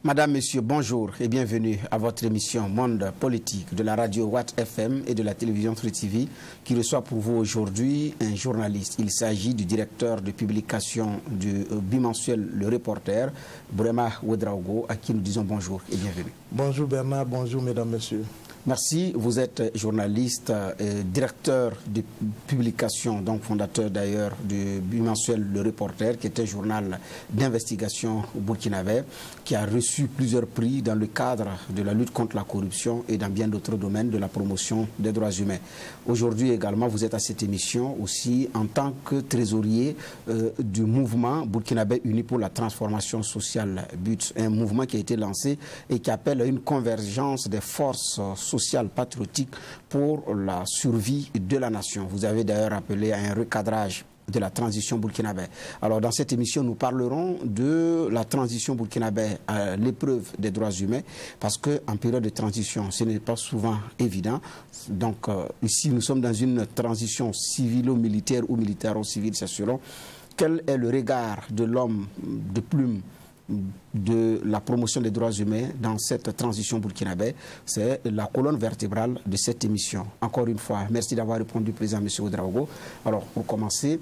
Madame, Monsieur, bonjour et bienvenue à votre émission Monde Politique de la radio Watt FM et de la télévision Free TV qui reçoit pour vous aujourd'hui un journaliste. Il s'agit du directeur de publication du bimensuel Le Reporter, Bourema Ouedraogo, à qui nous disons bonjour et bienvenue. Bonjour Bernard, bonjour mesdames, messieurs. Merci, vous êtes journaliste, directeur de publication, donc fondateur d'ailleurs du bimensuel Le Reporter, qui est un journal d'investigation burkinabé, qui a reçu plusieurs prix dans le cadre de la lutte contre la corruption et dans bien d'autres domaines de la promotion des droits humains. Aujourd'hui également, vous êtes à cette émission aussi en tant que trésorier du mouvement burkinabé uni pour la transformation sociale, BUTS, un mouvement qui a été lancé et qui appelle à une convergence des forces sociale patriotique pour la survie de la nation. Vous avez d'ailleurs appelé à un recadrage de la transition burkinabé. Alors dans cette émission, nous parlerons de la transition burkinabé à l'épreuve des droits humains, parce qu'en période de transition, ce n'est pas souvent évident. Donc ici, nous sommes dans une transition civilo-militaire ou militaire-civile, c'est selon. Quel est le regard de l'homme de plume de la promotion des droits humains dans cette transition burkinabé? C'est la colonne vertébrale de cette émission. Encore une fois, merci d'avoir répondu, président M. Ouedraogo. Alors, pour commencer,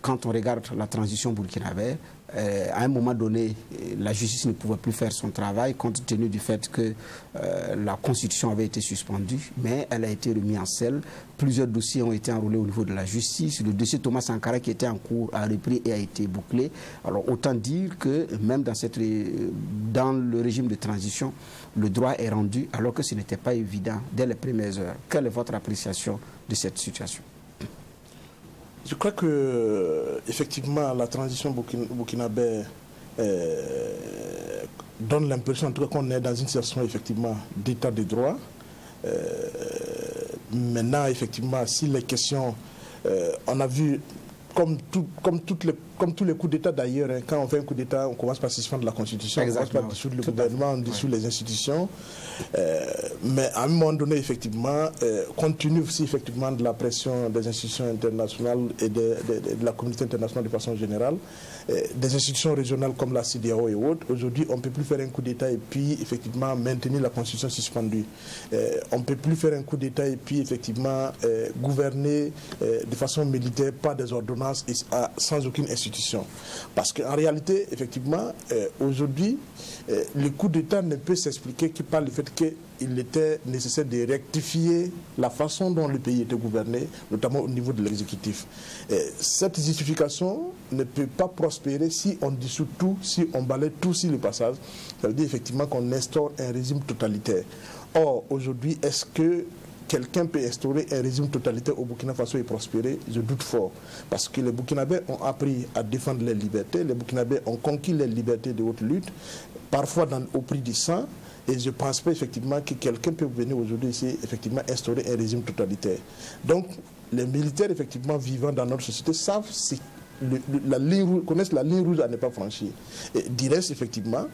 quand on regarde la transition burkinabé, à un moment donné, la justice ne pouvait plus faire son travail compte tenu du fait que la Constitution avait été suspendue, mais elle a été remise en selle. Plusieurs dossiers ont été enrôlés au niveau de la justice. Le dossier Thomas Sankara qui était en cours a repris et a été bouclé. Alors autant dire que même dans le régime de transition, le droit est rendu alors que ce n'était pas évident dès les premières heures. Quelle est votre appréciation de cette situation? Je crois que effectivement la transition burkinabé donne l'impression en tout cas qu'on est dans une situation effectivement d'état de droit. Maintenant effectivement si les questions on a vu comme tous les coups d'État d'ailleurs, hein, quand on fait un coup d'État, on commence par suspendre la Constitution, on commence par dissoudre le gouvernement, on dissout les institutions. Mais à un moment donné, effectivement, compte tenu aussi effectivement de la pression des institutions internationales et de la communauté internationale de façon générale, des institutions régionales comme la CEDEAO et autres, aujourd'hui on ne peut plus faire un coup d'État et puis effectivement maintenir la Constitution suspendue. On ne peut plus faire un coup d'État et puis effectivement gouverner de façon militaire par des ordonnances et sans aucune institution. Parce qu'en réalité, effectivement, aujourd'hui, le coup d'État ne peut s'expliquer que par le fait qu'il était nécessaire de rectifier la façon dont le pays était gouverné, notamment au niveau de l'exécutif. Cette justification ne peut pas prospérer si on dissout tout, si on balaie tout sur le passage. Ça veut dire effectivement qu'on instaure un régime totalitaire. Or, aujourd'hui, est-ce que quelqu'un peut instaurer un régime totalitaire au Burkina Faso et prospérer? Je doute fort. Parce que les Burkinabés ont appris à défendre les libertés, les Burkinabés ont conquis les libertés de haute lutte, parfois au prix du sang, et je ne pense pas effectivement que quelqu'un peut venir aujourd'hui ici effectivement instaurer un régime totalitaire. Donc, les militaires effectivement vivant dans notre société savent connaissent la ligne rouge à ne pas franchir. Et du reste, effectivement,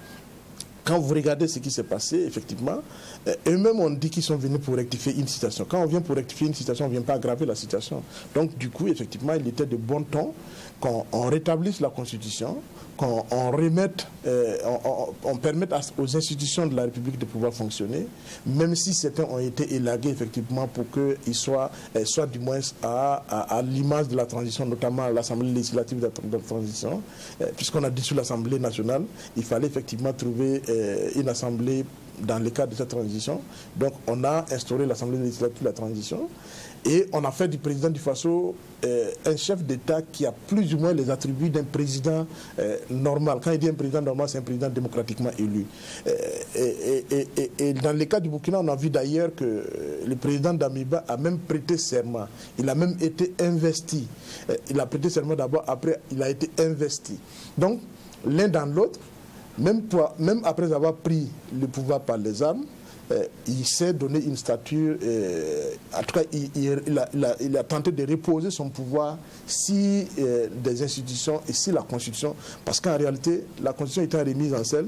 quand vous regardez ce qui s'est passé, effectivement, eux-mêmes ont dit qu'ils sont venus pour rectifier une situation. Quand on vient pour rectifier une situation, on ne vient pas aggraver la situation. Donc, du coup, effectivement, il était de bon ton qu'on rétablisse la Constitution, qu'on remette, on permette aux institutions de la République de pouvoir fonctionner, même si certains ont été élagués, effectivement, pour qu'ils soient du moins à l'image de la transition, notamment l'Assemblée législative de la transition, puisqu'on a dissous l'Assemblée nationale, il fallait effectivement trouver une assemblée dans le cadre de cette transition. Donc on a instauré l'Assemblée législative de la transition et on a fait du président du Faso un chef d'État qui a plus ou moins les attributs d'un président normal. Quand il dit un président normal, c'est un président démocratiquement élu. Et dans le cas du Burkina, on a vu d'ailleurs que le président Damiba a même prêté serment. Il a même été investi. Il a prêté serment d'abord, après il a été investi. Donc l'un dans l'autre, même après avoir pris le pouvoir par les armes, il s'est donné une stature, en tout cas il a tenté de reposer son pouvoir si des institutions et si la Constitution, parce qu'en réalité la Constitution étant remise en selle,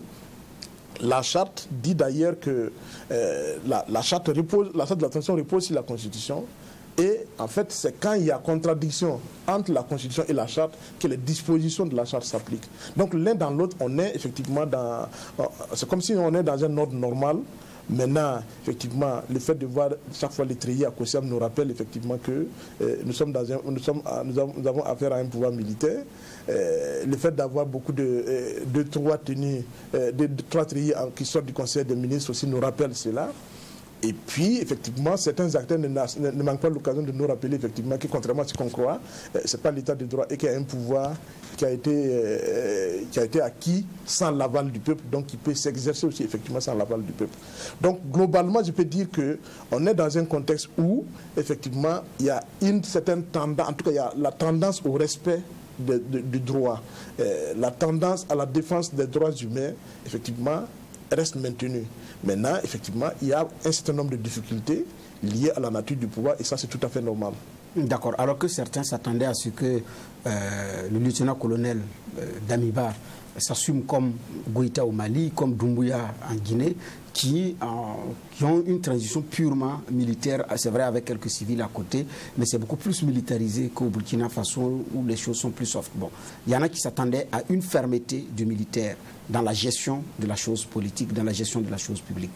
la charte dit d'ailleurs que la charte de la transition repose sur la Constitution, Et en fait, c'est quand il y a contradiction entre la Constitution et la Charte que les dispositions de la Charte s'appliquent. Donc l'un dans l'autre, on est effectivement dans... C'est comme si on est dans un ordre normal. Maintenant, effectivement, le fait de voir chaque fois les treillis à Kossiam nous rappelle effectivement que nous avons affaire à un pouvoir militaire. Le fait d'avoir beaucoup de trois tenues, de trois treillis qui sortent du Conseil des ministres aussi nous rappelle cela. Et puis, effectivement, certains acteurs ne manquent pas l'occasion de nous rappeler effectivement que, contrairement à ce qu'on croit, ce n'est pas l'état de droit et qu'il y a un pouvoir qui a été acquis sans l'aval du peuple, donc qui peut s'exercer aussi effectivement sans l'aval du peuple. Donc, globalement, je peux dire qu'on est dans un contexte où, effectivement, il y a une certaine tendance, en tout cas, il y a la tendance au respect du droit, la tendance à la défense des droits humains, effectivement, reste maintenue. Maintenant, effectivement, il y a un certain nombre de difficultés liées à la nature du pouvoir et ça, c'est tout à fait normal. D'accord. Alors que certains s'attendaient à ce que le lieutenant-colonel Damiba s'assume comme Goïta au Mali, comme Doumbouya en Guinée, qui ont une transition purement militaire, c'est vrai avec quelques civils à côté, mais c'est beaucoup plus militarisé qu'au Burkina Faso où les choses sont plus soft. Bon, il y en a qui s'attendaient à une fermeté du militaire dans la gestion de la chose politique, dans la gestion de la chose publique.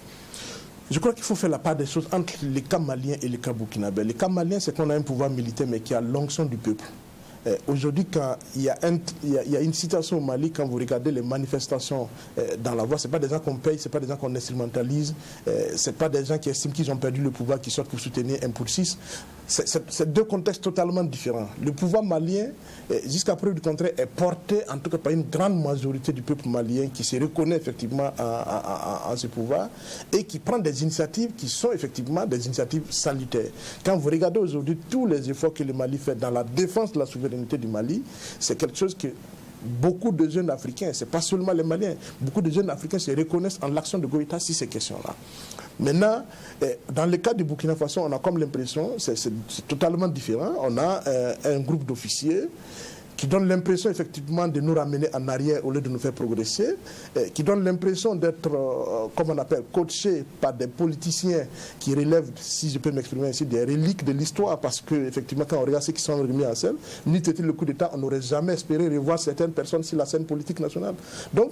Je crois qu'il faut faire la part des choses entre les cas maliens et les cas burkinabés. Les cas maliens, c'est qu'on a un pouvoir militaire, mais qui a l'onction du peuple. Aujourd'hui, quand il y a une situation au Mali, quand vous regardez les manifestations dans la voie, ce n'est pas des gens qu'on paye, ce n'est pas des gens qu'on instrumentalise, ce n'est pas des gens qui estiment qu'ils ont perdu le pouvoir, qui sortent pour soutenir un pour six. C'est deux contextes totalement différents. Le pouvoir malien, jusqu'à preuve du contraire, est porté en tout cas par une grande majorité du peuple malien qui se reconnaît effectivement en ce pouvoir et qui prend des initiatives qui sont effectivement des initiatives salutaires. Quand vous regardez aujourd'hui tous les efforts que le Mali fait dans la défense de la souveraineté du Mali, c'est quelque chose que beaucoup de jeunes Africains, ce n'est pas seulement les Maliens, beaucoup de jeunes Africains se reconnaissent en l'action de Goïta sur ces questions-là. Maintenant, dans le cas du Burkina Faso, on a comme l'impression, c'est totalement différent, on a un groupe d'officiers qui donne l'impression effectivement de nous ramener en arrière au lieu de nous faire progresser, qui donne l'impression d'être, comme on appelle, coachés par des politiciens qui relèvent, si je peux m'exprimer ainsi, des reliques de l'histoire, parce que effectivement, quand on regarde ceux qui sont remis en scène, n'eût été le coup d'État, on n'aurait jamais espéré revoir certaines personnes sur la scène politique nationale. Donc,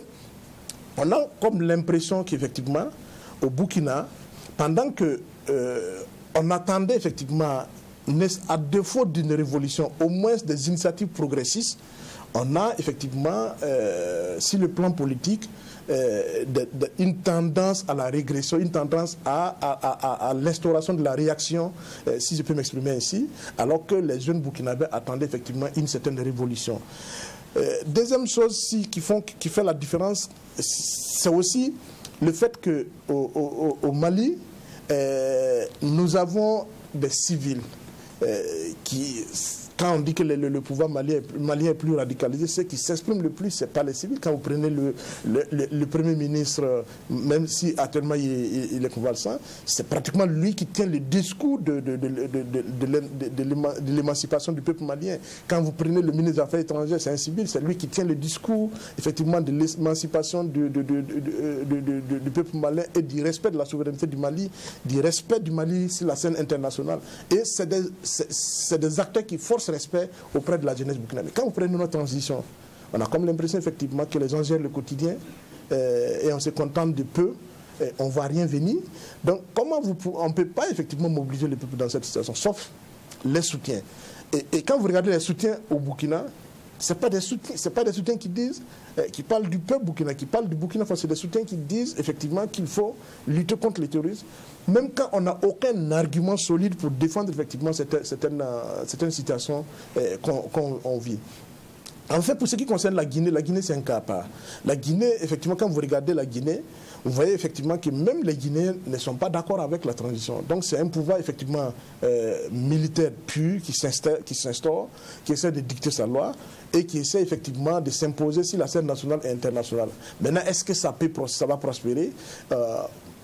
on a comme l'impression qu'effectivement, au Burkina, pendant que on attendait effectivement, à défaut d'une révolution, au moins des initiatives progressistes, on a effectivement, sur le plan politique, une tendance à la régression, une tendance à l'instauration de la réaction, si je peux m'exprimer ainsi, alors que les jeunes burkinabés attendaient effectivement une certaine révolution. Deuxième chose qui fait la différence, c'est aussi le fait qu'au Mali, nous avons des civils qui, quand on dit que le pouvoir malien est plus radicalisé, ceux qui s'expriment le plus, ce n'est pas les civils. Quand vous prenez le Premier ministre, même si actuellement il est convalescent, c'est pratiquement lui qui tient le discours de l'émancipation du peuple malien. Quand vous prenez le ministre des Affaires étrangères, c'est un civil, c'est lui qui tient le discours effectivement de l'émancipation du peuple malien et du respect de la souveraineté du Mali, du respect du Mali sur la scène internationale. Et c'est des acteurs qui forcent respect auprès de la jeunesse burkinabé. Quand vous prenez notre transition, on a comme l'impression effectivement que les gens gèrent le quotidien et on se contente de peu, on ne voit rien venir. Donc comment on ne peut pas effectivement mobiliser le peuple dans cette situation, sauf les soutiens. Et quand vous regardez les soutiens au Burkina, ce n'est pas des soutiens qui disent, qui parlent du peuple burkinabé, qui parlent du Burkina Faso, c'est des soutiens qui disent effectivement qu'il faut lutter contre les terroristes, même quand on n'a aucun argument solide pour défendre effectivement certaines situations qu'on vit. En fait, pour ce qui concerne la Guinée c'est un cas à part. La Guinée, effectivement, quand vous regardez la Guinée, vous voyez effectivement que même les Guinéens ne sont pas d'accord avec la transition. Donc c'est un pouvoir effectivement militaire pur qui s'instaure, qui essaie de dicter sa loi et qui essaie effectivement de s'imposer sur la scène nationale et internationale. Maintenant, est-ce que ça va prospérer?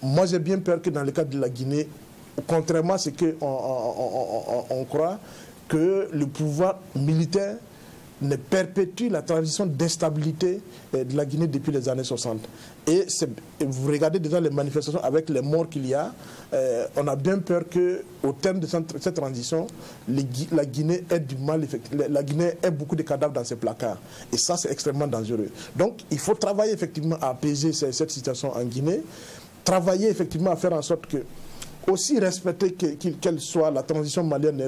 Moi, j'ai bien peur que dans le cas de la Guinée, contrairement à ce qu'on croit, que le pouvoir militaire ne perpétue la transition d'instabilité de la Guinée depuis les années 60. Et vous regardez déjà les manifestations avec les morts qu'il y a, on a bien peur qu'au terme de cette transition, la Guinée ait du mal, la Guinée ait beaucoup de cadavres dans ses placards. Et ça, c'est extrêmement dangereux. Donc, il faut travailler effectivement à apaiser cette situation en Guinée, travailler effectivement à faire en sorte que aussi respecter qu'elle soit, la transition malienne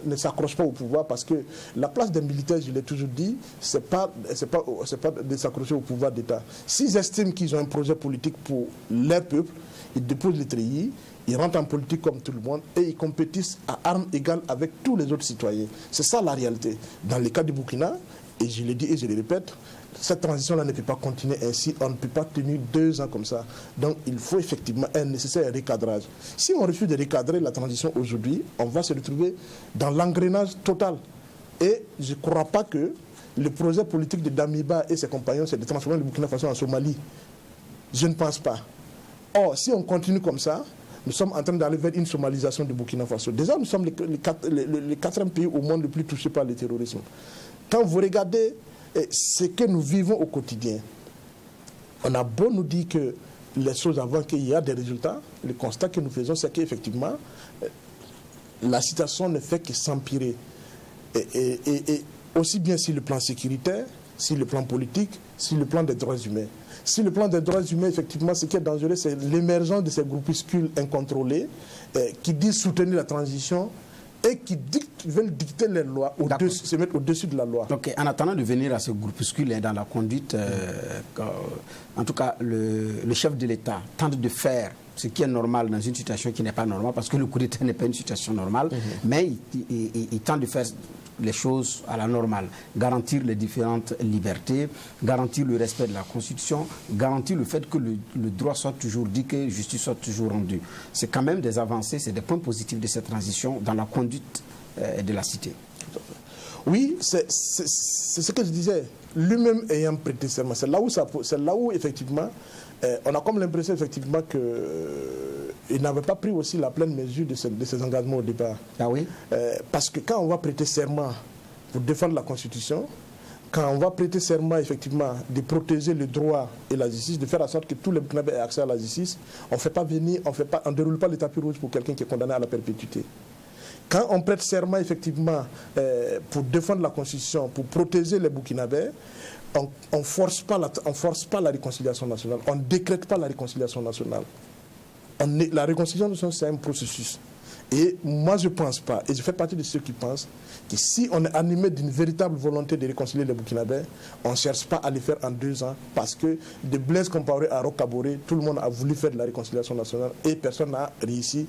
ne s'accroche pas au pouvoir, parce que la place des militaires, je l'ai toujours dit, c'est pas de s'accrocher au pouvoir d'État. S'ils estiment qu'ils ont un projet politique pour leur peuple, ils déposent les treillis, ils rentrent en politique comme tout le monde et ils compétissent à armes égales avec tous les autres citoyens. C'est ça la réalité. Dans le cas du Burkina, et je l'ai dit et je le répète, cette transition-là ne peut pas continuer ainsi, on ne peut pas tenir 2 ans comme ça. Donc il faut effectivement un nécessaire recadrage. Si on refuse de recadrer la transition aujourd'hui, on va se retrouver dans l'engrenage total. Et je ne crois pas que le projet politique de Damiba et ses compagnons, c'est de transformer le Burkina Faso en Somalie. Je ne pense pas. Or, si on continue comme ça, nous sommes en train d'aller vers une somalisation du Burkina Faso. Déjà, nous sommes le 4e pays au monde le plus touché par le terrorisme. Quand vous regardez ce que nous vivons au quotidien, on a beau nous dire que les choses avant qu'il y a des résultats, le constat que nous faisons, c'est qu'effectivement, la situation ne fait que s'empirer. Et aussi bien sur le plan sécuritaire, sur le plan politique, sur le plan des droits humains. Sur le plan des droits humains, effectivement, ce qui est dangereux, c'est l'émergence de ces groupuscules incontrôlés qui disent soutenir la transition et qui veulent dicter les lois, se mettre au-dessus de la loi. Donc, en attendant de venir à ce groupuscule dans la conduite, en tout cas, le chef de l'État tente de faire ce qui est normal dans une situation qui n'est pas normale, parce que le coup d'État n'est pas une situation normale, mais il tente de faire les choses à la normale, garantir les différentes libertés, garantir le respect de la Constitution, garantir le fait que le droit soit toujours dit, que la justice soit toujours rendue. C'est quand même des avancées, c'est des points positifs de cette transition dans la conduite de la cité. Oui, c'est ce que je disais. Lui-même ayant prêté serment, c'est là où effectivement, on a comme l'impression effectivement qu'il n'avait pas pris aussi la pleine mesure de ses engagements au départ. Ah oui? Parce que quand on va prêter serment pour défendre la Constitution, quand on va prêter serment effectivement de protéger le droit et la justice, de faire en sorte que tous les Burkinabés aient accès à la justice, on ne déroule pas le tapis rouge pour quelqu'un qui est condamné à la perpétuité. Quand on prête serment effectivement pour défendre la Constitution, pour protéger les Burkinabés, on ne force pas la réconciliation nationale, on ne décrète pas la réconciliation nationale. La réconciliation nationale, c'est un processus. Et moi, je ne pense pas, et je fais partie de ceux qui pensent, que si on est animé d'une véritable volonté de réconcilier les Burkinabés, on ne cherche pas à le faire en 2 ans, parce que de Blaise Compaoré à Roch-Kaboré, tout le monde a voulu faire de la réconciliation nationale et personne n'a réussi,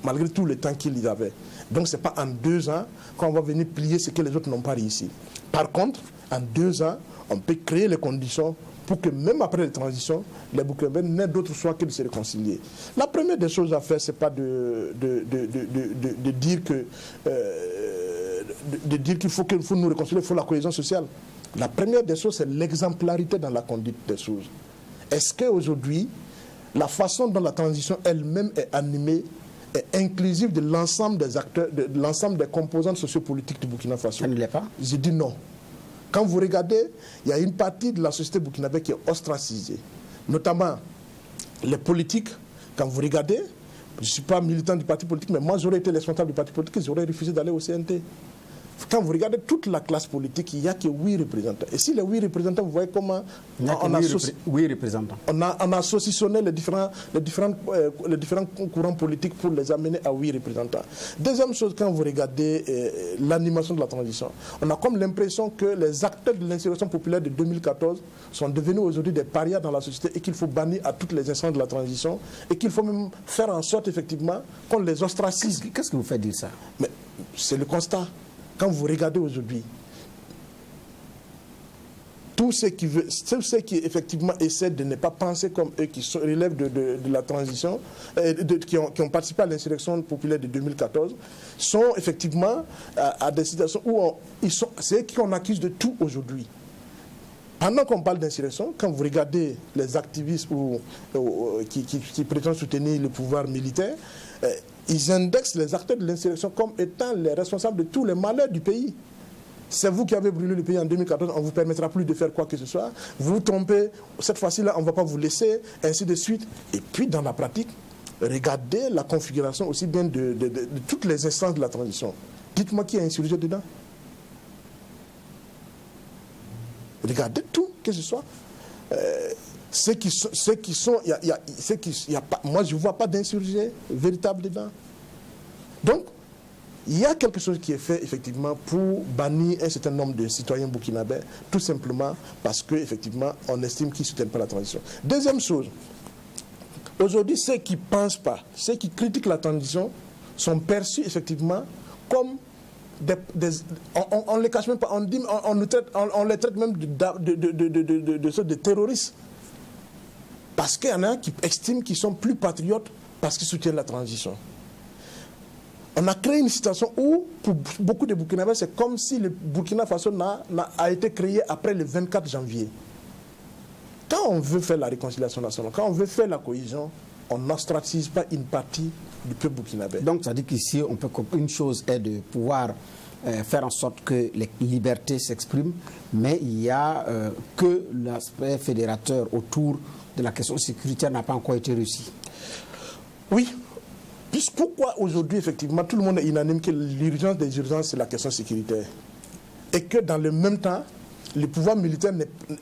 malgré tout le temps qu'il y avait. Donc ce n'est pas en 2 ans qu'on va venir plier ce que les autres n'ont pas réussi. Par contre, en 2 ans, on peut créer les conditions pour que même après la transition, les Burkinabés n'aient d'autre choix que de se réconcilier. La première des choses à faire, ce n'est pas de dire qu'il faut nous réconcilier, il faut la cohésion sociale. La première des choses, c'est l'exemplarité dans la conduite des choses. Est-ce qu'aujourd'hui, la façon dont la transition elle-même est animée est inclusive de l'ensemble des acteurs, de l'ensemble des composantes sociopolitiques du Burkina Faso? Ça ne l'est pas? Je dis non. Quand vous regardez, il y a une partie de la société burkinabé qui est ostracisée, notamment les politiques. Quand vous regardez, je ne suis pas militant du parti politique, mais moi j'aurais été responsable du parti politique, j'aurais refusé d'aller au CNT. Quand vous regardez toute la classe politique, il n'y a que 8 représentants. Et si les 8 représentants, vous voyez comment on a saucissonné les différents courants politiques pour les amener à 8 représentants. Deuxième chose, quand vous regardez l'animation de la transition, on a comme l'impression que les acteurs de l'insurrection populaire de 2014 sont devenus aujourd'hui des parias dans la société et qu'il faut bannir à toutes les instances de la transition et qu'il faut même faire en sorte effectivement qu'on les ostracise. Qu'est-ce que vous faites dire ça? Mais c'est le constat. Quand vous regardez aujourd'hui, tous ceux qui effectivement essaient de ne pas penser comme eux, qui relèvent de la transition, qui ont participé à l'insurrection populaire de 2014, sont effectivement à des situations où c'est eux qui on accuse de tout aujourd'hui. Pendant qu'on parle d'insurrection, quand vous regardez les activistes qui prétendent soutenir le pouvoir militaire, ils indexent les acteurs de l'insurrection comme étant les responsables de tous les malheurs du pays. c'est vous qui avez brûlé le pays en 2014, on ne vous permettra plus de faire quoi que ce soit. Vous trompez, cette fois-ci-là, on ne va pas vous laisser, ainsi de suite. Et puis, dans la pratique, regardez la configuration aussi bien de toutes les instances de la transition. Dites-moi qui a insurgé dedans. Regardez tout, que ce soit. Moi, je ne vois pas d'insurgés véritables dedans. Donc, il y a quelque chose qui est fait, effectivement, pour bannir un certain nombre de citoyens burkinabés, tout simplement parce qu'effectivement, on estime qu'ils ne soutiennent pas la transition. Deuxième chose, aujourd'hui, ceux qui ne pensent pas, ceux qui critiquent la transition, sont perçus, effectivement, comme on ne les cache même pas, on les traite même de terroristes. Parce qu'il y en a qui estiment qu'ils sont plus patriotes parce qu'ils soutiennent la transition. On a créé une situation où, pour beaucoup de Burkinabés, c'est comme si le Burkina Faso a été créé après le 24 janvier. Quand on veut faire la réconciliation nationale, quand on veut faire la cohésion, on n'ostratise pas une partie du peuple burkinabé. Donc, ça dit qu'ici, une chose est de pouvoir faire en sorte que les libertés s'expriment, mais il y a que l'aspect fédérateur autour de la question sécuritaire n'a pas encore été réussi. Oui. Pourquoi aujourd'hui, effectivement, tout le monde est unanime que l'urgence des urgences, c'est la question sécuritaire. Et que dans le même temps, le pouvoir militaire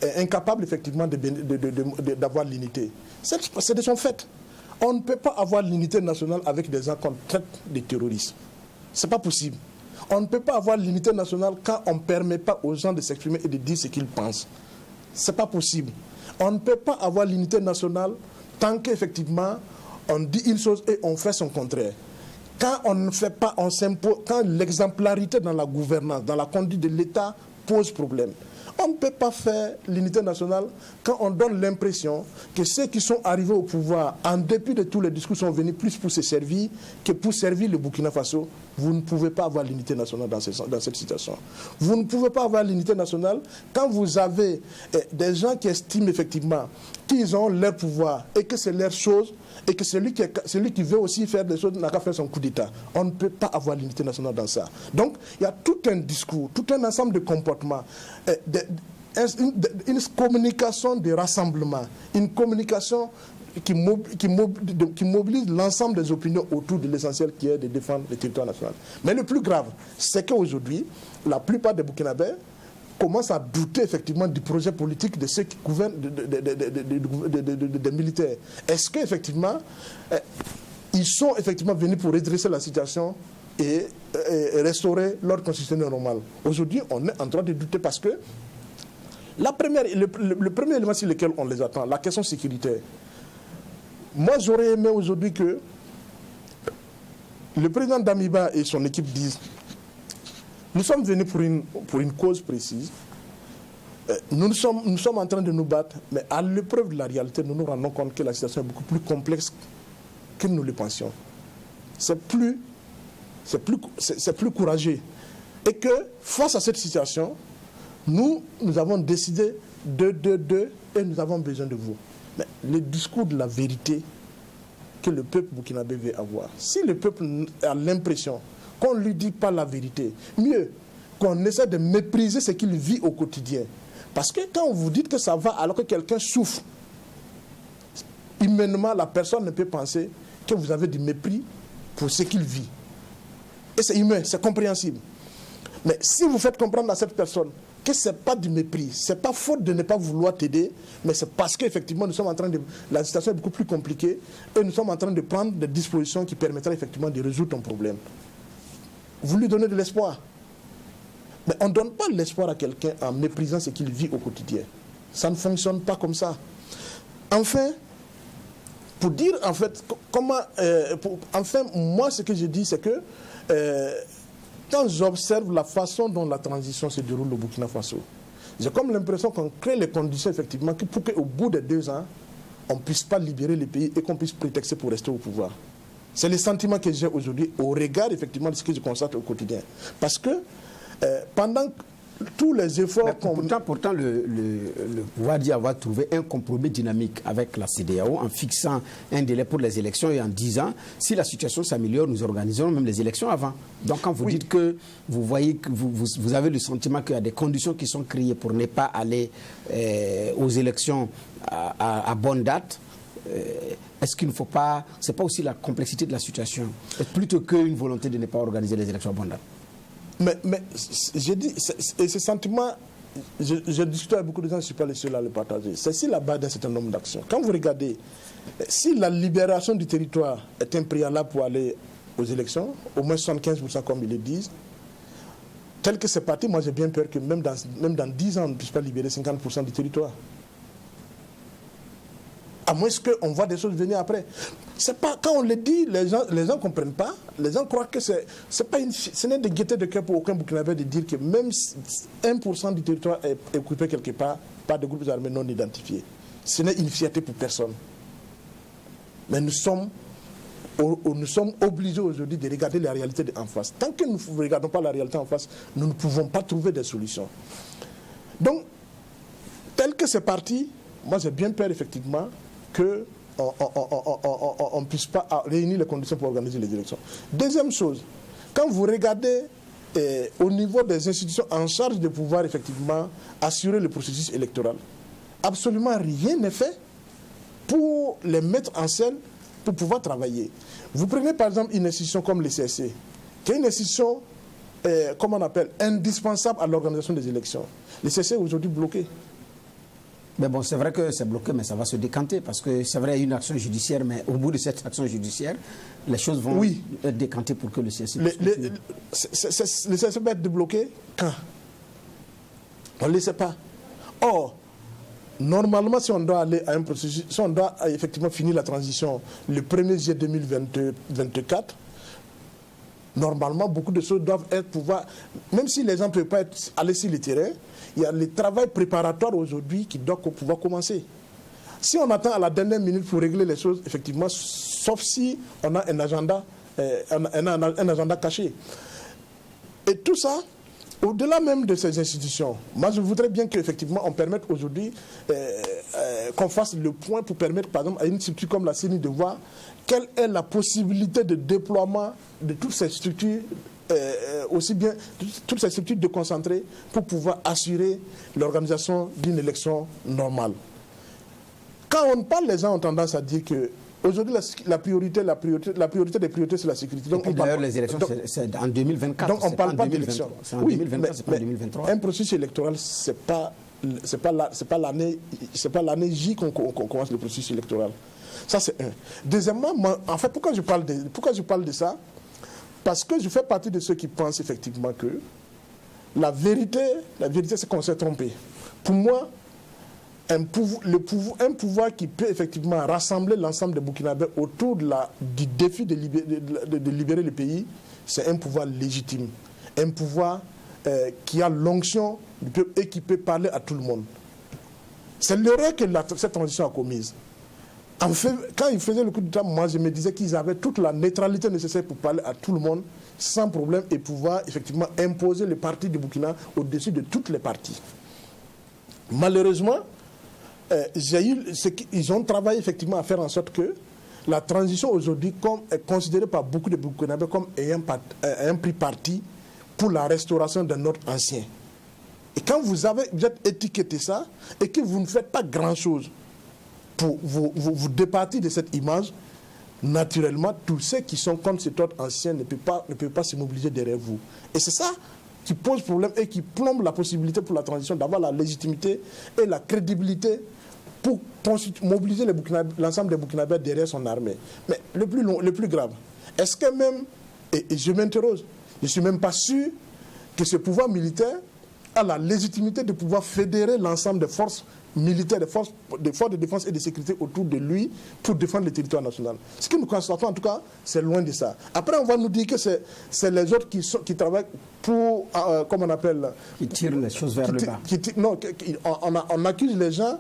est incapable, effectivement, d'avoir l'unité. C'est de son fait. On ne peut pas avoir l'unité nationale avec des gens qu'on traite de terroristes. Ce n'est pas possible. On ne peut pas avoir l'unité nationale quand on ne permet pas aux gens de s'exprimer et de dire ce qu'ils pensent. Ce n'est pas possible. On ne peut pas avoir l'unité nationale tant qu'effectivement, on dit une chose et on fait son contraire. Quand on ne fait pas, on s'impose. Quand l'exemplarité dans la gouvernance, dans la conduite de l'État pose problème. On ne peut pas faire l'unité nationale quand on donne l'impression que ceux qui sont arrivés au pouvoir, en dépit de tous les discours, sont venus plus pour se servir que pour servir le Burkina Faso. Vous ne pouvez pas avoir l'unité nationale dans cette situation. Vous ne pouvez pas avoir l'unité nationale quand vous avez des gens qui estiment effectivement qu'ils ont leur pouvoir et que c'est leur chose et que celui qui veut aussi faire des choses n'a qu'à faire son coup d'État. On ne peut pas avoir l'unité nationale dans ça. Donc, il y a tout un discours, tout un ensemble de comportements, une communication de rassemblement, une communication qui mobilise l'ensemble des opinions autour de l'essentiel qui est de défendre le territoire national. Mais le plus grave, c'est qu'aujourd'hui, la plupart des Burkinabés commencent à douter effectivement du projet politique de ceux qui gouvernent, des militaires. Est-ce qu'effectivement, ils sont effectivement venus pour redresser la situation et restaurer l'ordre constitutionnel normal? Aujourd'hui, on est en train de douter parce que le premier élément sur lequel on les attend, la question sécuritaire. Moi, j'aurais aimé aujourd'hui que le président Damiba et son équipe disent: nous sommes venus pour une cause précise, nous sommes en train de nous battre, mais à l'épreuve de la réalité, nous nous rendons compte que la situation est beaucoup plus complexe que nous le pensions. C'est plus courageux. Et que, face à cette situation, nous avons décidé et nous avons besoin de vous. Mais le discours de la vérité que le peuple burkinabé veut avoir, si le peuple a l'impression qu'on ne lui dit pas la vérité, mieux qu'on essaie de mépriser ce qu'il vit au quotidien. Parce que quand vous dites que ça va alors que quelqu'un souffre, humainement, la personne ne peut penser que vous avez du mépris pour ce qu'il vit. Et c'est humain, c'est compréhensible. Mais si vous faites comprendre à cette personne que ce n'est pas du mépris, ce n'est pas faute de ne pas vouloir t'aider, mais c'est parce qu'effectivement, la situation est beaucoup plus compliquée et nous sommes en train de prendre des dispositions qui permettraient effectivement de résoudre ton problème. Vous lui donnez de l'espoir. Mais on ne donne pas l'espoir à quelqu'un en méprisant ce qu'il vit au quotidien. Ça ne fonctionne pas comme ça. Enfin, pour dire en fait comment... moi ce que je dis c'est que quand j'observe la façon dont la transition se déroule au Burkina Faso, j'ai comme l'impression qu'on crée les conditions effectivement pour qu'au bout de 2 ans, on ne puisse pas libérer le pays et qu'on puisse prétexter pour rester au pouvoir. C'est le sentiment que j'ai aujourd'hui au regard effectivement de ce que je constate au quotidien. Parce que pendant tous les efforts... Pourtant, le pouvoir dit avoir trouvé un compromis dynamique avec la CEDEAO en fixant un délai pour les élections et en disant, si la situation s'améliore, nous organisons même les élections avant. Donc quand vous dites que vous voyez que vous avez le sentiment qu'il y a des conditions qui sont créées pour ne pas aller aux élections à bonne date, est-ce qu'il ne faut pas... C'est pas aussi la complexité de la situation, plutôt qu'une volonté de ne pas organiser les élections à bonne date? Mais j'ai dit, et ce sentiment, j'ai discuté avec beaucoup de gens, je ne suis pas le seul à le partager. C'est aussi la base d'un certain nombre d'actions. Quand vous regardez, si la libération du territoire est un préalable pour aller aux élections, au moins 75% comme ils le disent, tel que c'est parti, moi j'ai bien peur que même dans 10 ans, on ne puisse pas libérer 50% du territoire. À moins qu'on voit des choses venir après. C'est pas, quand on le dit, les gens ne comprennent pas. Les gens croient que ce n'est de gaieté de cœur pour aucun Burkinabé de dire que même 1% du territoire est occupé quelque part par des groupes armés non identifiés. Ce n'est une fierté pour personne. Mais nous sommes obligés aujourd'hui de regarder la réalité en face. Tant que nous ne regardons pas la réalité en face, nous ne pouvons pas trouver des solutions. Donc, tel que c'est parti, moi j'ai bien peur effectivement qu'on ne puisse pas réunir les conditions pour organiser les élections. Deuxième chose, quand vous regardez au niveau des institutions en charge de pouvoir effectivement assurer le processus électoral, absolument rien n'est fait pour les mettre en scène pour pouvoir travailler. Vous prenez par exemple une institution comme le CSC, qui est une institution, comment on appelle, indispensable à l'organisation des élections. Le CSC est aujourd'hui bloqué. Mais bon, c'est vrai que c'est bloqué, mais ça va se décanter, parce que c'est vrai, il y a une action judiciaire, mais au bout de cette action judiciaire, les choses vont être décantées pour que le CSC... Le CSC va être débloqué quand? On ne le sait pas. Or, normalement, si on doit aller à un processus, si on doit effectivement finir la transition le 1er juillet 2024, normalement, beaucoup de choses doivent être pouvoir... Même si les gens ne peuvent pas aller sur le terrain, il y a le travail préparatoire aujourd'hui qui doit pouvoir commencer. Si on attend à la dernière minute pour régler les choses, effectivement, sauf si on a un agenda, un agenda caché. Et tout ça, au-delà même de ces institutions, moi je voudrais bien qu'effectivement on permette aujourd'hui qu'on fasse le point pour permettre par exemple à une structure comme la CENI de voir quelle est la possibilité de déploiement de toutes ces structures, aussi bien toutes ces structures déconcentrées pour pouvoir assurer l'organisation d'une élection normale. Quand on parle, les gens ont tendance à dire que aujourd'hui, la priorité des priorités, c'est la sécurité. Donc, d'ailleurs, les élections, c'est en 2024. Donc, on ne parle pas d'élections. C'est en 2024, c'est pas en 2023. Un processus électoral, c'est pas l'année J qu'on commence le processus électoral. Ça, c'est un. Deuxièmement, moi, en fait, pourquoi je parle de ça? Parce que je fais partie de ceux qui pensent effectivement que la vérité, c'est qu'on s'est trompé. Pour moi, un pouvoir qui peut effectivement rassembler l'ensemble des Burkinabés autour du défi de libérer le pays, c'est un pouvoir légitime. Un pouvoir qui a l'onction du peuple et qui peut parler à tout le monde. C'est l'erreur que cette transition a commise. En fait, quand ils faisaient le coup d'État, moi je me disais qu'ils avaient toute la neutralité nécessaire pour parler à tout le monde sans problème et pouvoir effectivement imposer le parti du Burkina au-dessus de toutes les parties. Malheureusement, ils ont travaillé effectivement à faire en sorte que la transition aujourd'hui est considérée par beaucoup de Burkinabés comme ayant pris parti pour la restauration d'un ordre ancien. Et quand vous êtes étiqueté ça et que vous ne faites pas grand-chose pour vous départir de cette image, naturellement, tous ceux qui sont contre cet ordre ancien ne peuvent pas se mobiliser derrière vous. Et c'est ça qui pose problème et qui plombe la possibilité pour la transition d'avoir la légitimité et la crédibilité pour mobiliser l'ensemble des Burkinabés derrière son armée. Mais le plus grave, est-ce que même, et je m'interroge, je ne suis même pas sûr que ce pouvoir militaire a la légitimité de pouvoir fédérer l'ensemble des forces militaires, des forces de défense et de sécurité autour de lui pour défendre le territoire national. Ce que nous constatons en tout cas, c'est loin de ça. Après, on va nous dire que c'est les autres qui travaillent pour, comment on appelle... Qui tirent les choses vers le bas. On accuse les gens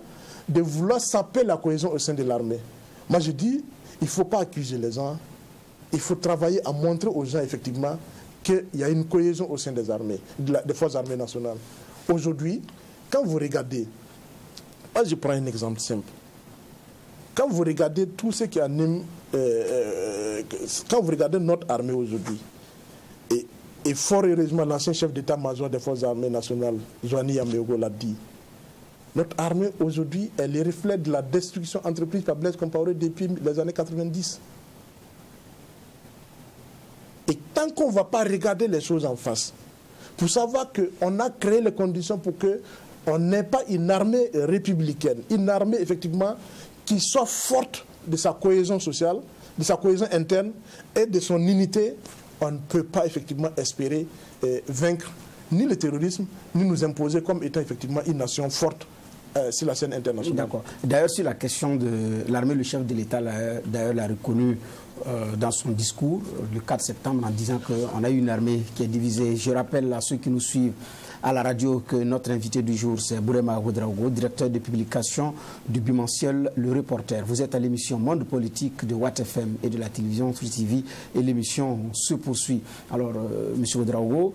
de vouloir saper la cohésion au sein de l'armée. Moi, je dis, il ne faut pas accuser les gens. Il faut travailler à montrer aux gens, effectivement, qu'il y a une cohésion au sein des armées, des forces armées nationales. Aujourd'hui, quand vous regardez, moi je prends un exemple simple. Quand vous regardez tout ce qui anime, quand vous regardez notre armée aujourd'hui, et fort heureusement, l'ancien chef d'état-major des forces armées nationales, Johnny Yameogo, l'a dit, notre armée aujourd'hui, elle est le reflet de la destruction entreprise par Blaise Compaoré depuis les années 90. Et tant qu'on ne va pas regarder les choses en face, pour savoir qu'on a créé les conditions pour qu'on n'ait pas une armée républicaine, une armée effectivement qui soit forte de sa cohésion sociale, de sa cohésion interne et de son unité, on ne peut pas effectivement espérer vaincre ni le terrorisme, ni nous imposer comme étant effectivement une nation forte sur la scène internationale. D'accord. D'ailleurs, sur la question de l'armée, le chef de l'État d'ailleurs l'a reconnu dans son discours le 4 septembre en disant qu'on a une armée qui est divisée. Je rappelle à ceux qui nous suivent à la radio que notre invité du jour, c'est Bourema Ouedraogo, directeur de publication du bimensuel Le Reporter. Vous êtes à l'émission Monde Politique de Watt FM et de la télévision Free TV et l'émission se poursuit. Alors, M. Ouedraogo,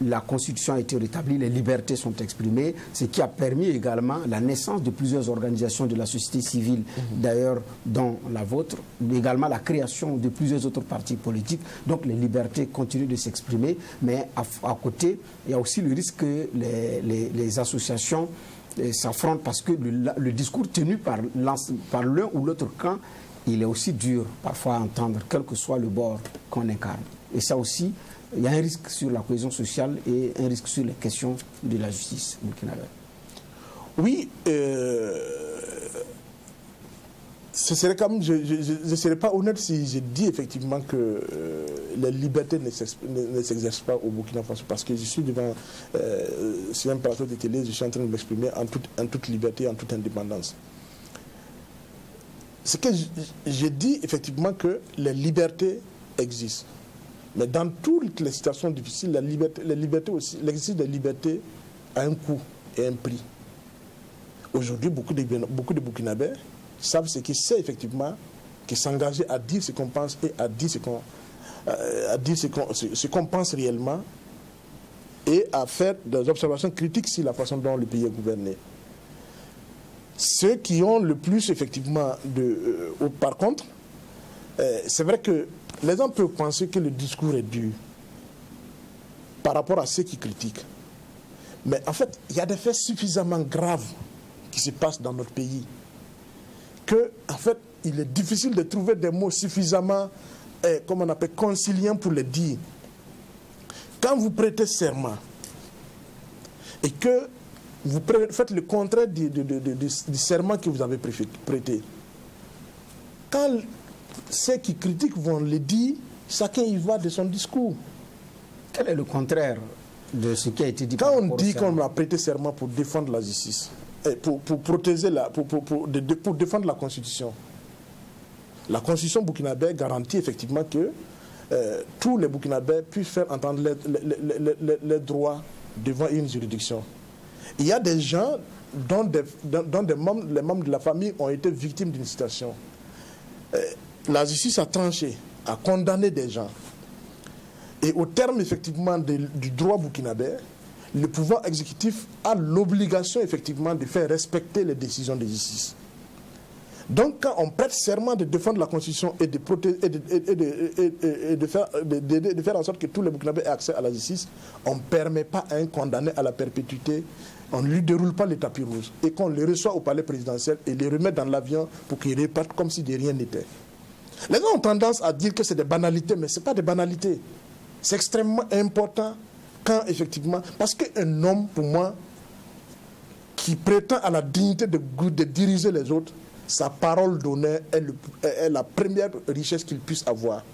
la Constitution a été rétablie, les libertés sont exprimées, ce qui a permis également la naissance de plusieurs organisations de la société civile, d'ailleurs dont la vôtre, mais également la création de plusieurs autres partis politiques. Donc, les libertés continuent de s'exprimer, mais à côté, il y a aussi le risque que les associations s'affrontent parce que le discours tenu par l'un ou l'autre camp, il est aussi dur parfois à entendre, quel que soit le bord qu'on incarne. Et ça aussi, il y a un risque sur la cohésion sociale et un risque sur les questions de la justice burkinabé. Oui, ce serait comme, je ne serais pas honnête si je dis effectivement que la liberté ne s'exerce pas au Burkina Faso, parce que je suis devant sur un plateau de télé, je suis en train de m'exprimer en toute liberté, en toute indépendance. Ce que je dis effectivement que les libertés existent, mais dans toutes les situations difficiles, l'exercice des libertés a un coût et un prix. Aujourd'hui, beaucoup de Burkinabés savent ce que c'est effectivement que s'engager à dire ce qu'on pense et à dire ce qu'on pense réellement et à faire des observations critiques sur la façon dont le pays est gouverné. Ceux qui ont le plus effectivement par contre, c'est vrai que les gens peuvent penser que le discours est dur par rapport à ceux qui critiquent. Mais en fait, il y a des faits suffisamment graves qui se passent dans notre pays que, en fait, il est difficile de trouver des mots suffisamment, comme on appelle, conciliants pour le dire. Quand vous prêtez serment et que vous faites le contraire du serment que vous avez prêté, quand ceux qui critiquent vont le dire, chacun y va de son discours. Quel est le contraire de ce qui a été dit? Quand on dit qu'on a prêté serment pour défendre la justice, pour protéger pour défendre la Constitution. La Constitution burkinabé garantit effectivement que tous les Burkinabés puissent faire entendre les droits devant une juridiction. Il y a des gens dont les membres de la famille ont été victimes d'une situation. La justice a tranché, a condamné des gens. Et au terme effectivement du droit burkinabé, le pouvoir exécutif a l'obligation effectivement de faire respecter les décisions de justice. Donc quand on prête serment de défendre la Constitution et de faire en sorte que tous les Burkinabés aient accès à la justice, on ne permet pas à un condamné à la perpétuité, on ne lui déroule pas le tapis rouge et qu'on le reçoit au palais présidentiel et le remet dans l'avion pour qu'il reparte comme si de rien n'était. Les gens ont tendance à dire que c'est des banalités, mais ce n'est pas des banalités. C'est extrêmement important quand effectivement, parce qu'un homme, pour moi, qui prétend à la dignité de diriger les autres, sa parole d'honneur est la première richesse qu'il puisse avoir.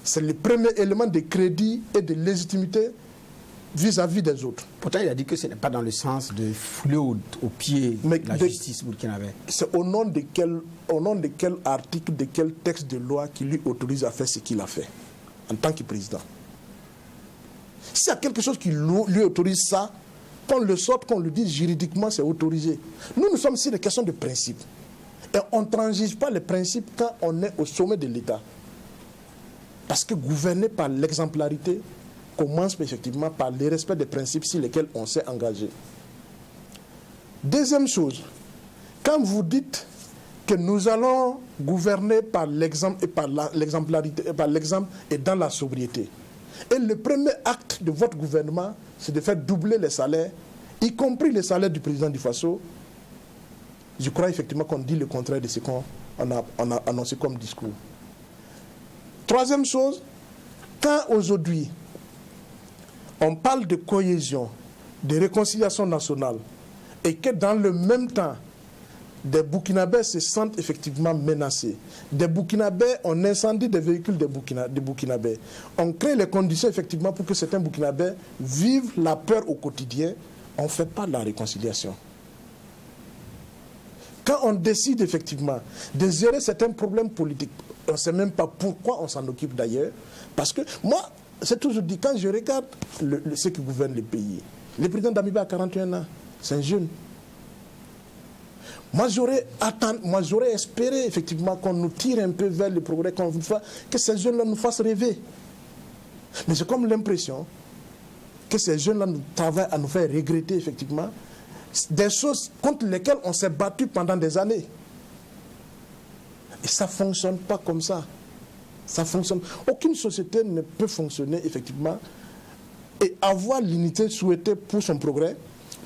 C'est le premier élément de crédit et de légitimité vis-à-vis des autres. Pourtant, il a dit que ce n'est pas dans le sens de fouler au pied la justice burkinabé. C'est au nom de quel article, de quel texte de loi qui lui autorise à faire ce qu'il a fait en tant que président. S'il y a quelque chose qui lui autorise ça, qu'on le sorte, qu'on le dise juridiquement, c'est autorisé. Nous sommes ici des questions de principe. Et on ne transige pas les principes quand on est au sommet de l'État. Parce que gouverner par l'exemplarité, commence effectivement par le respect des principes sur lesquels on s'est engagé. Deuxième chose, quand vous dites que nous allons gouverner par l'exemple et par l'exemplarité, par l'exemple et dans la sobriété, et le premier acte de votre gouvernement, c'est de faire doubler les salaires, y compris les salaires du président du Faso, je crois effectivement qu'on dit le contraire de ce qu'on a annoncé comme discours. Troisième chose, quand aujourd'hui on parle de cohésion, de réconciliation nationale, et que dans le même temps, des Burkinabés se sentent effectivement menacés. Des Burkinabés, on incendie des véhicules des Burkinabés. On crée les conditions effectivement pour que certains Burkinabés vivent la peur au quotidien. On ne fait pas de la réconciliation. Quand on décide effectivement de gérer certains problèmes politiques, on ne sait même pas pourquoi on s'en occupe d'ailleurs. Parce que moi, c'est toujours dit, quand je regarde ceux qui gouvernent le pays, le président Damiba a 41 ans, c'est un jeune. Moi, j'aurais espéré effectivement qu'on nous tire un peu vers le progrès, que ces jeunes-là nous fassent rêver. Mais j'ai comme l'impression que ces jeunes-là nous travaillent à nous faire regretter effectivement des choses contre lesquelles on s'est battu pendant des années. Et ça ne fonctionne pas comme ça. Ça fonctionne. Aucune société ne peut fonctionner effectivement et avoir l'unité souhaitée pour son progrès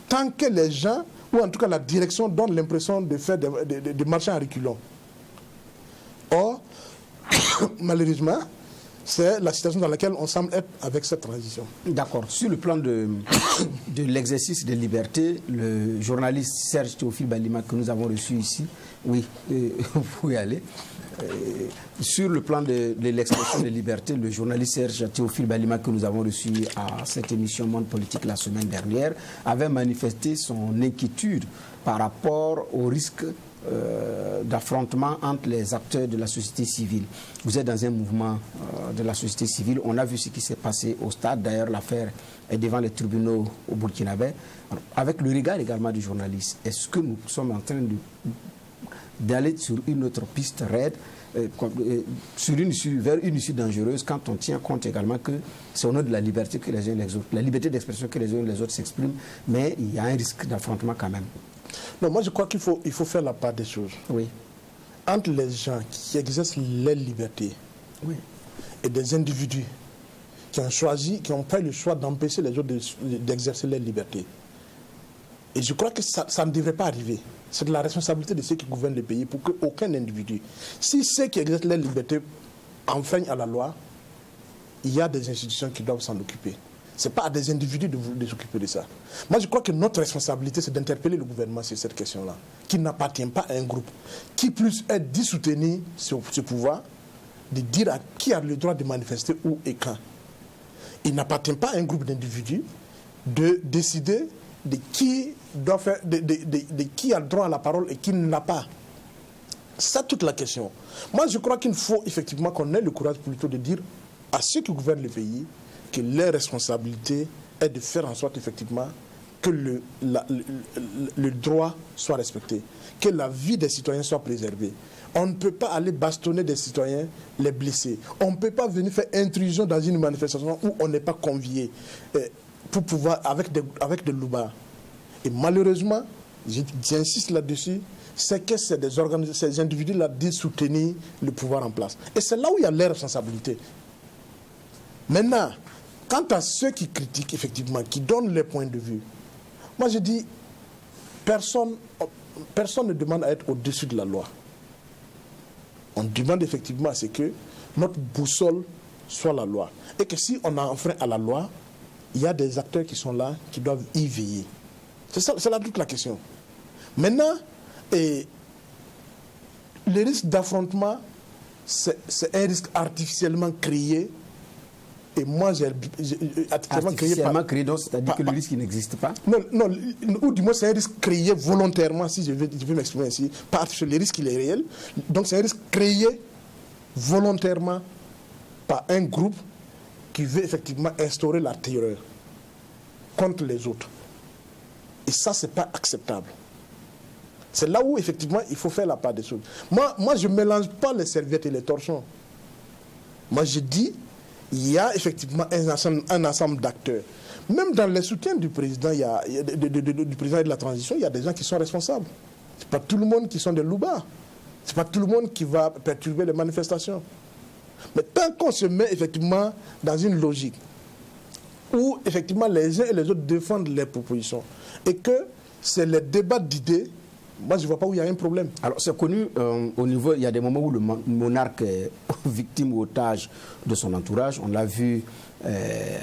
tant que les gens, ou en tout cas la direction, donne l'impression de faire des marchés en reculant. Or, malheureusement, c'est la situation dans laquelle on semble être avec cette transition. D'accord. Sur le plan de l'exercice des libertés, le journaliste Serge Théophile Balima que nous avons reçu ici, oui, vous pouvez aller. Sur le plan de l'expression des libertés, le journaliste Serge Théophile Balima que nous avons reçu à cette émission Monde Politique la semaine dernière avait manifesté son inquiétude par rapport au risque d'affrontement entre les acteurs de la société civile. Vous êtes dans un mouvement de la société civile. On a vu ce qui s'est passé au stade. D'ailleurs, l'affaire est devant les tribunaux au Burkinabé. Avec le regard également du journaliste, est-ce que nous sommes en train d'aller sur une autre piste raide, vers une issue dangereuse, quand on tient compte également que c'est au nom de la liberté que les uns et les autres, la liberté d'expression que les uns et les autres s'expriment, mais il y a un risque d'affrontement quand même. Non, moi je crois qu'il faut faire la part des choses. Oui. Entre les gens qui exercent leur liberté, oui, et des individus qui ont choisi, qui ont fait le choix d'empêcher les autres d'exercer leur liberté. Et je crois que ça ne devrait pas arriver. C'est de la responsabilité de ceux qui gouvernent le pays pour qu'aucun individu, si ceux qui exercent leur liberté enfreignent à la loi, il y a des institutions qui doivent s'en occuper. Ce n'est pas à des individus de s'occuper de ça. Moi, je crois que notre responsabilité, c'est d'interpeller le gouvernement sur cette question-là, qui n'appartient pas à un groupe, qui plus est d'y soutenir ce pouvoir, de dire à qui a le droit de manifester où et quand. Il n'appartient pas à un groupe d'individus de décider de qui doit faire, de qui a le droit à la parole et qui ne l'a pas. C'est ça toute la question. Moi, je crois qu'il faut effectivement qu'on ait le courage plutôt de dire à ceux qui gouvernent le pays que leur responsabilité est de faire en sorte effectivement que le droit soit respecté, que la vie des citoyens soit préservée. On ne peut pas aller bastonner des citoyens, les blesser. On ne peut pas venir faire intrusion dans une manifestation où on n'est pas convié pour pouvoir, avec des loubards. Et malheureusement, j'insiste là-dessus, c'est que ces individus-là disent soutenir le pouvoir en place. Et c'est là où il y a leur responsabilité. Maintenant, quant à ceux qui critiquent, effectivement, qui donnent les points de vue, moi je dis, personne ne demande à être au-dessus de la loi. On demande effectivement à ce que notre boussole soit la loi. Et que si on a enfreint à la loi, il y a des acteurs qui sont là, qui doivent y veiller. C'est là toute la question. Maintenant, le risque d'affrontement, c'est un risque artificiellement créé. Et moi, j'ai artificiellement créé, donc c'est-à-dire que le risque n'existe pas. Non, ou du moins c'est un risque créé volontairement, si je veux m'exprimer ainsi. Pas artificiel, le risque il est réel. Donc c'est un risque créé volontairement par un groupe qui veut effectivement instaurer la terreur contre les autres. Et ça, c'est pas acceptable. C'est là où effectivement il faut faire la part des choses. Moi je ne mélange pas les serviettes et les torchons. Moi je dis, il y a effectivement un ensemble d'acteurs. Même dans les soutiens du président, du président de la transition, il y a des gens qui sont responsables. Ce n'est pas tout le monde qui sont des loupards. Ce n'est pas tout le monde qui va perturber les manifestations. Mais tant qu'on se met effectivement dans une logique où effectivement les uns et les autres défendent leurs propositions et que c'est le débat d'idées, moi je ne vois pas où il y a un problème. Alors c'est connu au niveau, il y a des moments où le monarque est victime ou otage de son entourage. On l'a vu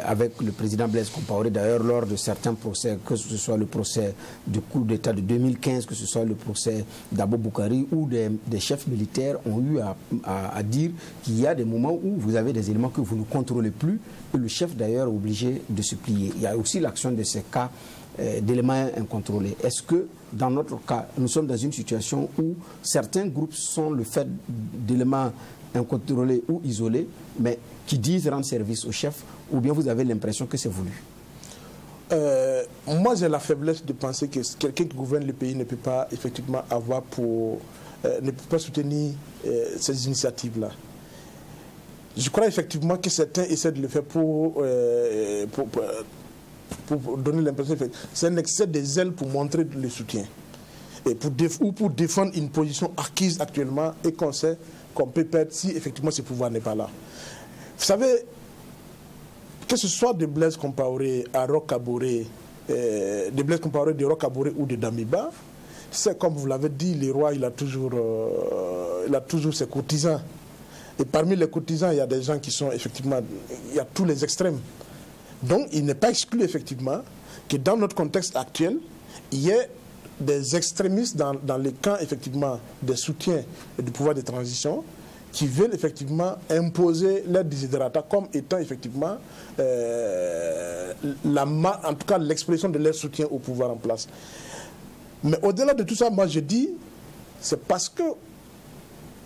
avec le président Blaise Compaoré d'ailleurs lors de certains procès, que ce soit le procès du coup d'État de 2015, que ce soit le procès d'Abo Boukari, où des chefs militaires ont eu à dire qu'il y a des moments où vous avez des éléments que vous ne contrôlez plus et le chef d'ailleurs est obligé de se plier. Il y a aussi l'action de ces cas d'éléments incontrôlés. Est-ce que dans notre cas, nous sommes dans une situation où certains groupes sont le fait d'éléments incontrôlés ou isolés, mais qui disent rendre service au chef, ou bien vous avez l'impression que c'est voulu? Moi, j'ai la faiblesse de penser que quelqu'un qui gouverne le pays ne peut pas effectivement avoir ne peut pas soutenir ces initiatives-là. Je crois effectivement que certains essaient de le faire pour donner l'impression que c'est un excès de zèle pour montrer le soutien. Et pour défendre une position acquise actuellement et qu'on sait qu'on peut perdre si effectivement ce pouvoir n'est pas là. Vous savez, que ce soit de Blaise Compaoré à Roch-Kaboré, de Blaise Compaoré, de Roch-Kaboré ou de Damiba, c'est comme vous l'avez dit, le roi il a toujours ses courtisans. Et parmi les courtisans, il y a des gens qui sont effectivement, il y a tous les extrêmes. Donc il n'est pas exclu effectivement que dans notre contexte actuel, il y ait des extrémistes dans les camps effectivement des soutiens et du pouvoir de transition qui veulent effectivement imposer leur desiderata comme étant effectivement en tout cas l'expression de leur soutien au pouvoir en place. Mais au-delà de tout ça, moi je dis, c'est parce que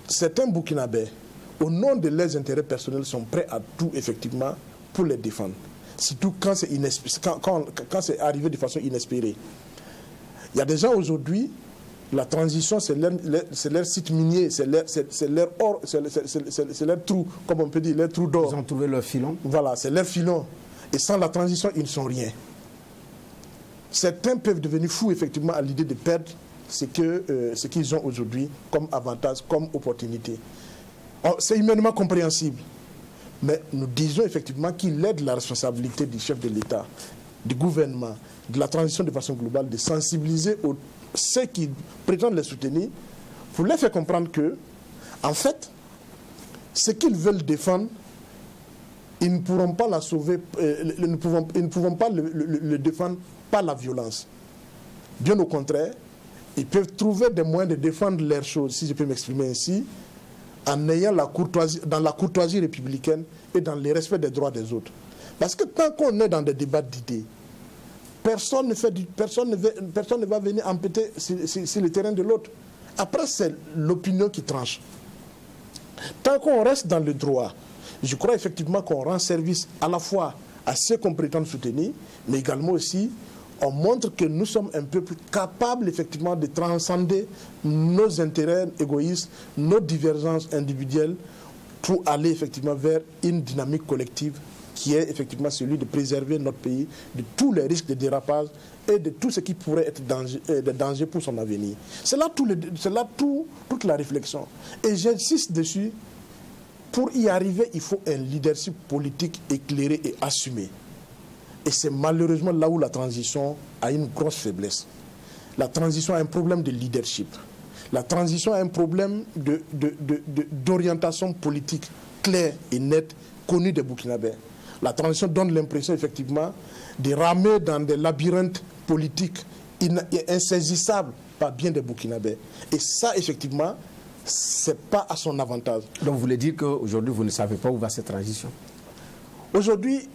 certains Burkinabés, au nom de leurs intérêts personnels, sont prêts à tout effectivement pour les défendre. Surtout quand c'est arrivé de façon inespérée. Il y a des gens aujourd'hui, la transition, c'est leur site minier, c'est leur or, c'est leur trou, comme on peut dire, leur trou d'or. Ils ont trouvé leur filon. Voilà, c'est leur filon. Et sans la transition, ils ne sont rien. Certains peuvent devenir fous, effectivement, à l'idée de perdre ce qu'ils ont aujourd'hui comme avantage, comme opportunité. C'est humainement compréhensible. Mais nous disons effectivement qu'il est de la responsabilité du chef de l'État, du gouvernement, de la transition de façon globale, de sensibiliser ceux qui prétendent les soutenir pour leur faire comprendre que, en fait, ce qu'ils veulent défendre, ils ne pourront pas la sauver, ils ne pourront pas le défendre par la violence. Bien au contraire, ils peuvent trouver des moyens de défendre leurs choses, si je peux m'exprimer ainsi, en ayant dans la courtoisie républicaine et dans le respect des droits des autres. Parce que tant qu'on est dans des débats d'idées, personne ne va venir empêter sur le terrain de l'autre. Après, c'est l'opinion qui tranche. Tant qu'on reste dans le droit, je crois effectivement qu'on rend service à la fois à ceux qu'on prétend soutenir, mais également aussi, on montre que nous sommes un peuple capable effectivement de transcender nos intérêts égoïstes, nos divergences individuelles, pour aller effectivement vers une dynamique collective qui est effectivement celui de préserver notre pays de tous les risques de dérapage et de tout ce qui pourrait être de danger pour son avenir. C'est là toute la réflexion. Et j'insiste dessus, pour y arriver, il faut un leadership politique éclairé et assumé. Et c'est malheureusement là où la transition a une grosse faiblesse. La transition a un problème de leadership. La transition a un problème d'orientation politique claire et nette, connue des Burkinabés. La transition donne l'impression effectivement de ramer dans des labyrinthes politiques insaisissables par bien des Burkinabés. Et ça, effectivement, ce n'est pas à son avantage. Donc vous voulez dire qu'aujourd'hui, vous ne savez pas où va cette transition? Aujourd'hui,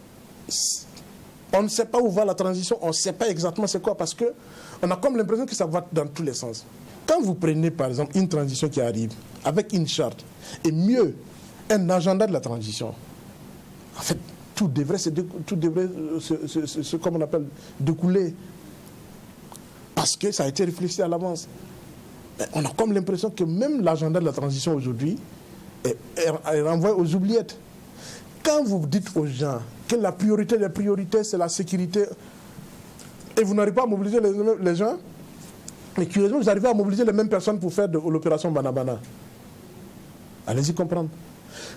on ne sait pas où va la transition, on ne sait pas exactement c'est quoi, parce qu'on a comme l'impression que ça va dans tous les sens. Quand vous prenez, par exemple, une transition qui arrive avec une charte, et mieux, un agenda de la transition, en fait, tout devrait comme on appelle, découler, parce que ça a été réfléchi à l'avance. On a comme l'impression que même l'agenda de la transition aujourd'hui est renvoyé aux oubliettes. Quand vous dites aux gens que la priorité des priorités, c'est la sécurité, et vous n'arrivez pas à mobiliser les gens, mais curieusement, vous arrivez à mobiliser les mêmes personnes pour faire de l'opération Banabana. Allez-y comprendre.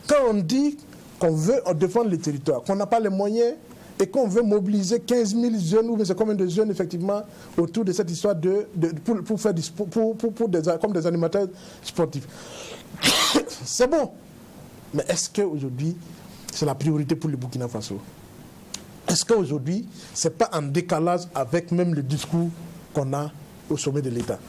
Quand on dit qu'on veut défendre les territoires, qu'on n'a pas les moyens et qu'on veut mobiliser 15 000 jeunes, ou c'est combien de jeunes effectivement autour de cette histoire pour faire comme des animateurs sportifs. C'est bon. Mais est-ce qu'aujourd'hui, c'est la priorité pour le Burkina Faso? Est-ce qu'aujourd'hui, ce n'est pas en décalage avec même le discours qu'on a au sommet de l'État?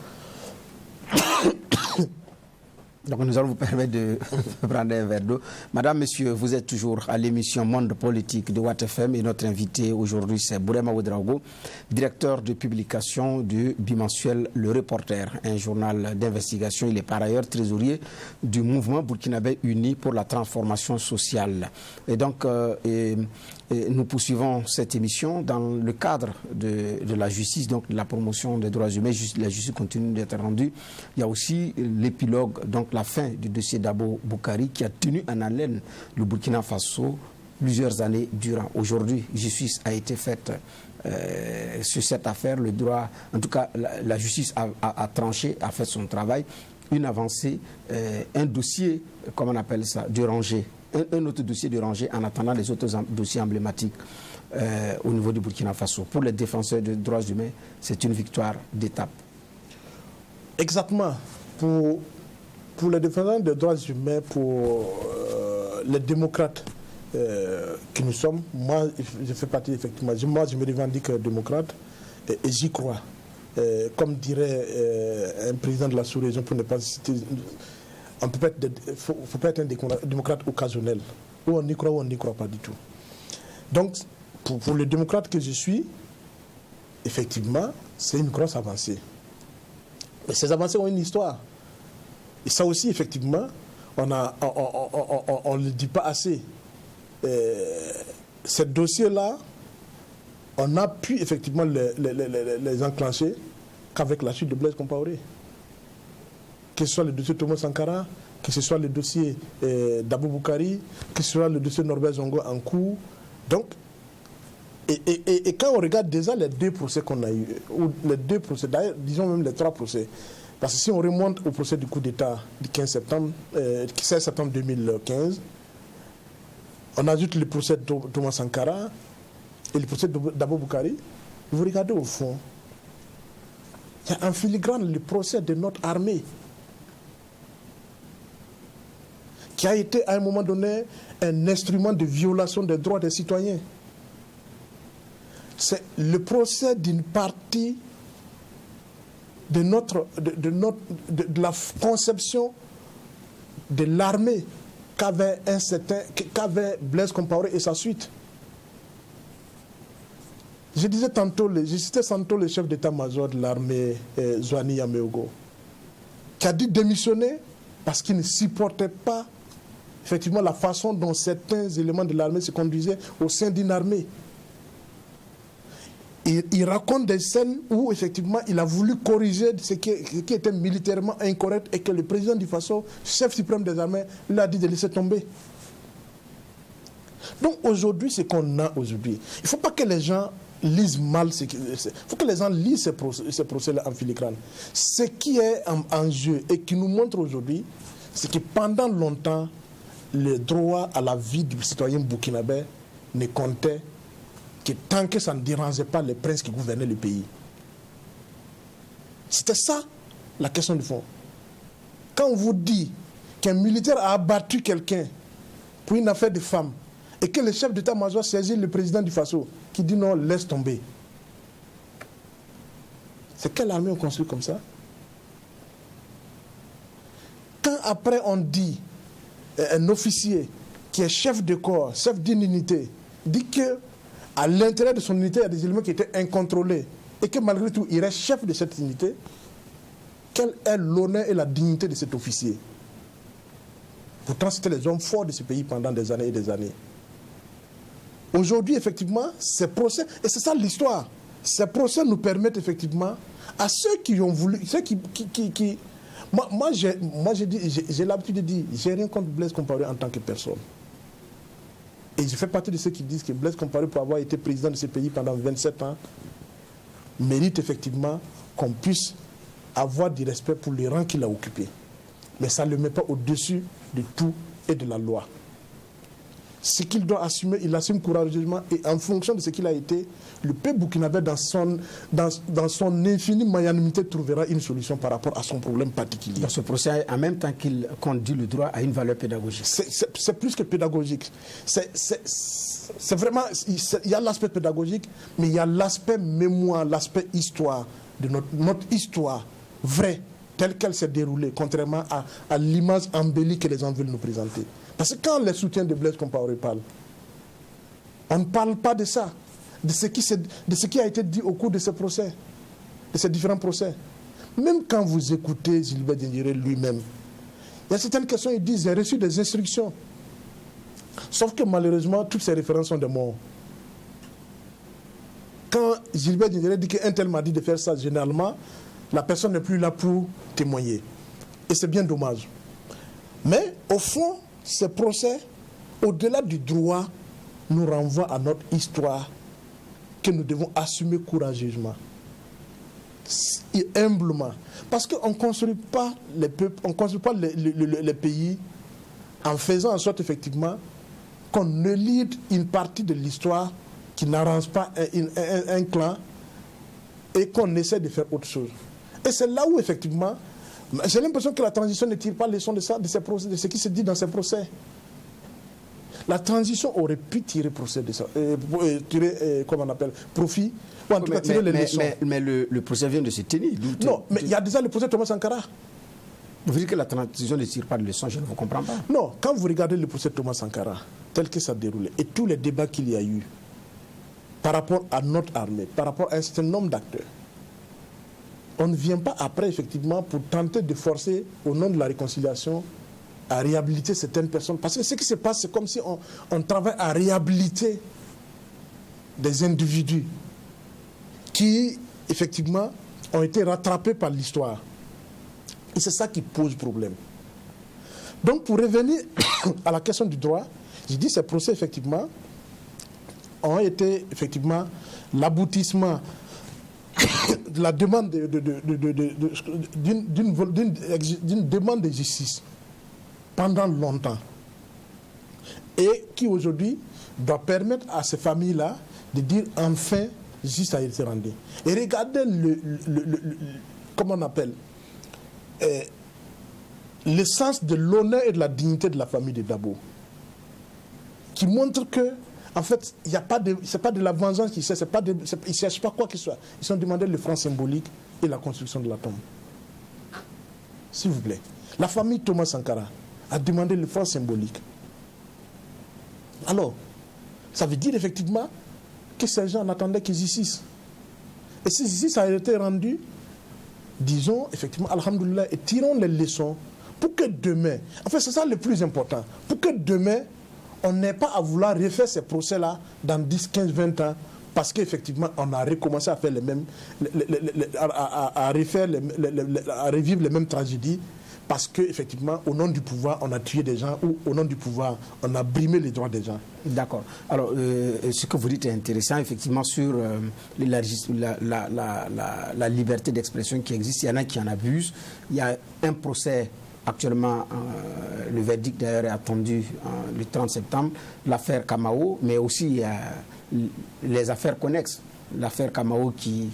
Donc nous allons vous permettre de prendre un verre d'eau. Madame, Monsieur, vous êtes toujours à l'émission Monde Politique de Watt FM et notre invité aujourd'hui c'est Bourema Ouedraogo, directeur de publication du bimensuel Le Reporter, un journal d'investigation. Il est par ailleurs trésorier du mouvement burkinabé uni pour la transformation sociale. Et donc nous poursuivons cette émission dans le cadre de la justice, donc de la promotion des droits humains. La justice continue d'être rendue. Il y a aussi l'épilogue, donc la fin du dossier d'Abo Boukari qui a tenu en haleine le Burkina Faso plusieurs années durant. Aujourd'hui, justice a été faite sur cette affaire. Le droit, en tout cas, la justice a tranché, a fait son travail. Une avancée, un dossier, comment on appelle ça, de rangée. Un autre dossier de rangée en attendant les autres dossiers emblématiques au niveau du Burkina Faso. Pour les défenseurs des droits humains, c'est une victoire d'étape. Exactement. Pour les défenseurs des droits humains, pour les démocrates que nous sommes, moi, je fais partie effectivement, moi, je me revendique démocrate et j'y crois. Comme dirait un président de la sous-région, pour ne pas citer... Il ne faut pas être un démocrate occasionnel. Ou on y croit ou on n'y croit pas du tout. Donc, pour le démocrate que je suis, effectivement, c'est une grosse avancée. Mais ces avancées ont une histoire. Et ça aussi, effectivement, on ne le dit pas assez. Ces dossiers-là, on a pu effectivement les enclencher qu'avec la chute de Blaise Compaoré. Que ce soit le dossier Thomas Sankara, que ce soit le dossier d'Abou Boukari, que ce soit le dossier Norbert Zongo en cours. Donc, et quand on regarde déjà les deux procès qu'on a eu, ou les deux procès, d'ailleurs, disons même les trois procès, parce que si on remonte au procès du coup d'État du 16 septembre 2015, on ajoute le procès de Thomas Sankara et le procès d'Abou Boukari, vous regardez au fond, il y a en filigrane le procès de notre armée, qui a été à un moment donné un instrument de violation des droits des citoyens. C'est le procès d'une partie de la conception de l'armée qu'avait Blaise Compaoré et sa suite. Je citais tantôt le chef d'état-major de l'armée, Zouani Yameogo, qui a dû démissionner parce qu'il ne supportait pas effectivement la façon dont certains éléments de l'armée se conduisaient au sein d'une armée. Il raconte des scènes où effectivement il a voulu corriger ce qui était militairement incorrect et que le président du Faso, chef suprême des armées, lui a dit de laisser tomber. Donc aujourd'hui, ce qu'on a aujourd'hui, il ne faut pas que les gens lisent mal, il faut que les gens lisent ces procès-là en filigrane. Ce qui est en jeu et qui nous montre aujourd'hui, c'est que pendant longtemps, le droit à la vie du citoyen burkinabé ne comptait que tant que ça ne dérangeait pas les princes qui gouvernaient le pays. C'était ça la question du fond. Quand on vous dit qu'un militaire a abattu quelqu'un pour une affaire de femme et que le chef d'état-major saisit le président du Faso qui dit non, laisse tomber. C'est quelle armée on construit comme ça? Quand après on dit un officier qui est chef de corps, chef d'une unité, dit que à l'intérieur de son unité, il y a des éléments qui étaient incontrôlés et que malgré tout, il reste chef de cette unité, quel est l'honneur et la dignité de cet officier? Pourtant, c'était les hommes forts de ce pays pendant des années et des années. Aujourd'hui, effectivement, ces procès, et c'est ça l'histoire, ces procès nous permettent effectivement à ceux qui ont voulu, ceux qui moi j'ai l'habitude de dire, j'ai rien contre Blaise Compaoré en tant que personne. Et je fais partie de ceux qui disent que Blaise Compaoré, pour avoir été président de ce pays pendant 27 ans, mérite effectivement qu'on puisse avoir du respect pour les rangs qu'il a occupés. Mais ça ne le met pas au-dessus de tout et de la loi. Ce qu'il doit assumer, il assume courageusement, et en fonction de ce qu'il a été, le peuple burkinabé dans son infinie magnanimité trouvera une solution par rapport à son problème particulier. Dans ce procès, en même temps qu'il conduit le droit à une valeur pédagogique. C'est plus que pédagogique. C'est vraiment, il y a l'aspect pédagogique, mais il y a l'aspect mémoire, l'aspect histoire, de notre histoire vraie, telle qu'elle s'est déroulée, contrairement à l'image embellie que les gens veulent nous présenter. Parce que quand les soutiens de Blaise Compaoré parlent, on ne parle pas de ça, de ce qui a été dit au cours de ces procès, de ces différents procès. Même quand vous écoutez Gilbert Diendéré lui-même, il y a certaines questions, il dit, j'ai reçu des instructions. Sauf que malheureusement, toutes ces références sont des morts. Quand Gilbert Diendéré dit qu'un tel m'a dit de faire ça, généralement, la personne n'est plus là pour témoigner. Et c'est bien dommage. Mais au fond, ces procès, au-delà du droit, nous renvoient à notre histoire que nous devons assumer courageusement et humblement. Parce qu'on ne construit pas les peuples, on ne construit pas les pays en faisant en sorte effectivement qu'on ne lide une partie de l'histoire qui n'arrange pas un clan et qu'on essaie de faire autre chose. Et c'est là où effectivement, j'ai l'impression que la transition ne tire pas leçon de ça, de ce qui se dit dans ces procès. La transition aurait pu tirer procès de ça, comment on appelle, profit, ou en tout cas tirer les leçons. Mais le procès vient de se tenir. Non, mais il y a déjà le procès Thomas Sankara. Vous dites que la transition ne tire pas de leçons, je ne vous comprends pas. Non, quand vous regardez le procès Thomas Sankara, tel que ça déroulait, et tous les débats qu'il y a eu par rapport à notre armée, par rapport à un certain nombre d'acteurs, on ne vient pas après, effectivement, pour tenter de forcer, au nom de la réconciliation, à réhabiliter certaines personnes. Parce que ce qui se passe, c'est comme si on travaille à réhabiliter des individus qui, effectivement, ont été rattrapés par l'histoire. Et c'est ça qui pose problème. Donc, pour revenir à la question du droit, j'ai dit que ces procès, effectivement, ont été, effectivement, l'aboutissement de la demande d'une demande de justice pendant longtemps et qui aujourd'hui doit permettre à ces familles-là de dire enfin justice a été rendue. Et regardez comment on appelle le sens de l'honneur et de la dignité de la famille de Dabo, qui montre que en fait, il y a pas de, c'est pas de la vengeance qu'ils cherchent, ils ne cherchent pas quoi que ce soit. Ils ont demandé le franc symbolique et la construction de la tombe. S'il vous plaît. La famille Thomas Sankara a demandé le franc symbolique. Alors, ça veut dire effectivement que ces gens n'attendaient que justice. Et si justice a été rendue, disons effectivement, alhamdoulilah, et tirons les leçons pour que demain, en fait c'est ça le plus important, pour que demain, on n'ait pas à vouloir refaire ces procès-là dans 10, 15, 20 ans parce qu'effectivement, on a recommencé à faire les mêmes, à revivre les mêmes tragédies parce qu'effectivement, au nom du pouvoir, on a tué des gens ou au nom du pouvoir, on a brimé les droits des gens. D'accord. Alors, ce que vous dites est intéressant, effectivement, sur la liberté d'expression qui existe. Il y en a qui en abusent. Il y a un procès actuellement, le verdict d'ailleurs est attendu le 30 septembre, l'affaire Kamao, mais aussi il y a les affaires connexes, l'affaire Kamao qui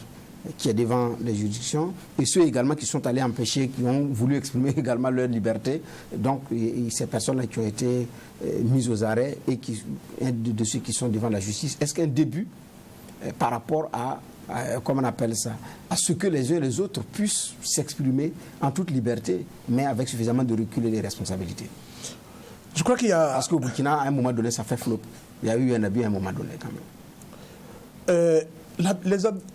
est devant les juridictions, et ceux également qui sont allés empêcher, qui ont voulu exprimer également leur liberté. Donc, ces personnes-là qui ont été mises aux arrêts et de ceux qui sont devant la justice, est-ce qu'un début par rapport à comment on appelle ça, à ce que les uns et les autres puissent s'exprimer en toute liberté, mais avec suffisamment de recul et de responsabilité? Je crois qu'il y a... Parce qu'au Burkina, à un moment donné, ça fait flop. Il y a eu un abus à un moment donné, quand même.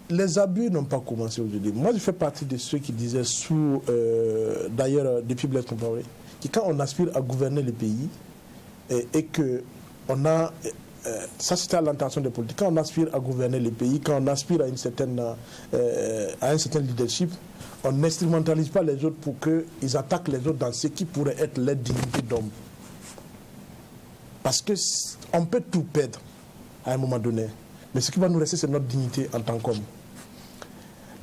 Les abus n'ont pas commencé aujourd'hui. Moi, je fais partie de ceux qui disaient, d'ailleurs, depuis Blaise Compaoré, que quand on aspire à gouverner le pays et que on a... ça, c'était à l'intention des politiques. Quand on aspire à gouverner le pays, quand on aspire à un certain leadership, on n'instrumentalise pas les autres pour qu'ils attaquent les autres dans ce qui pourrait être leur dignité d'homme. Parce qu'on peut tout perdre à un moment donné. Mais ce qui va nous rester, c'est notre dignité en tant qu'homme.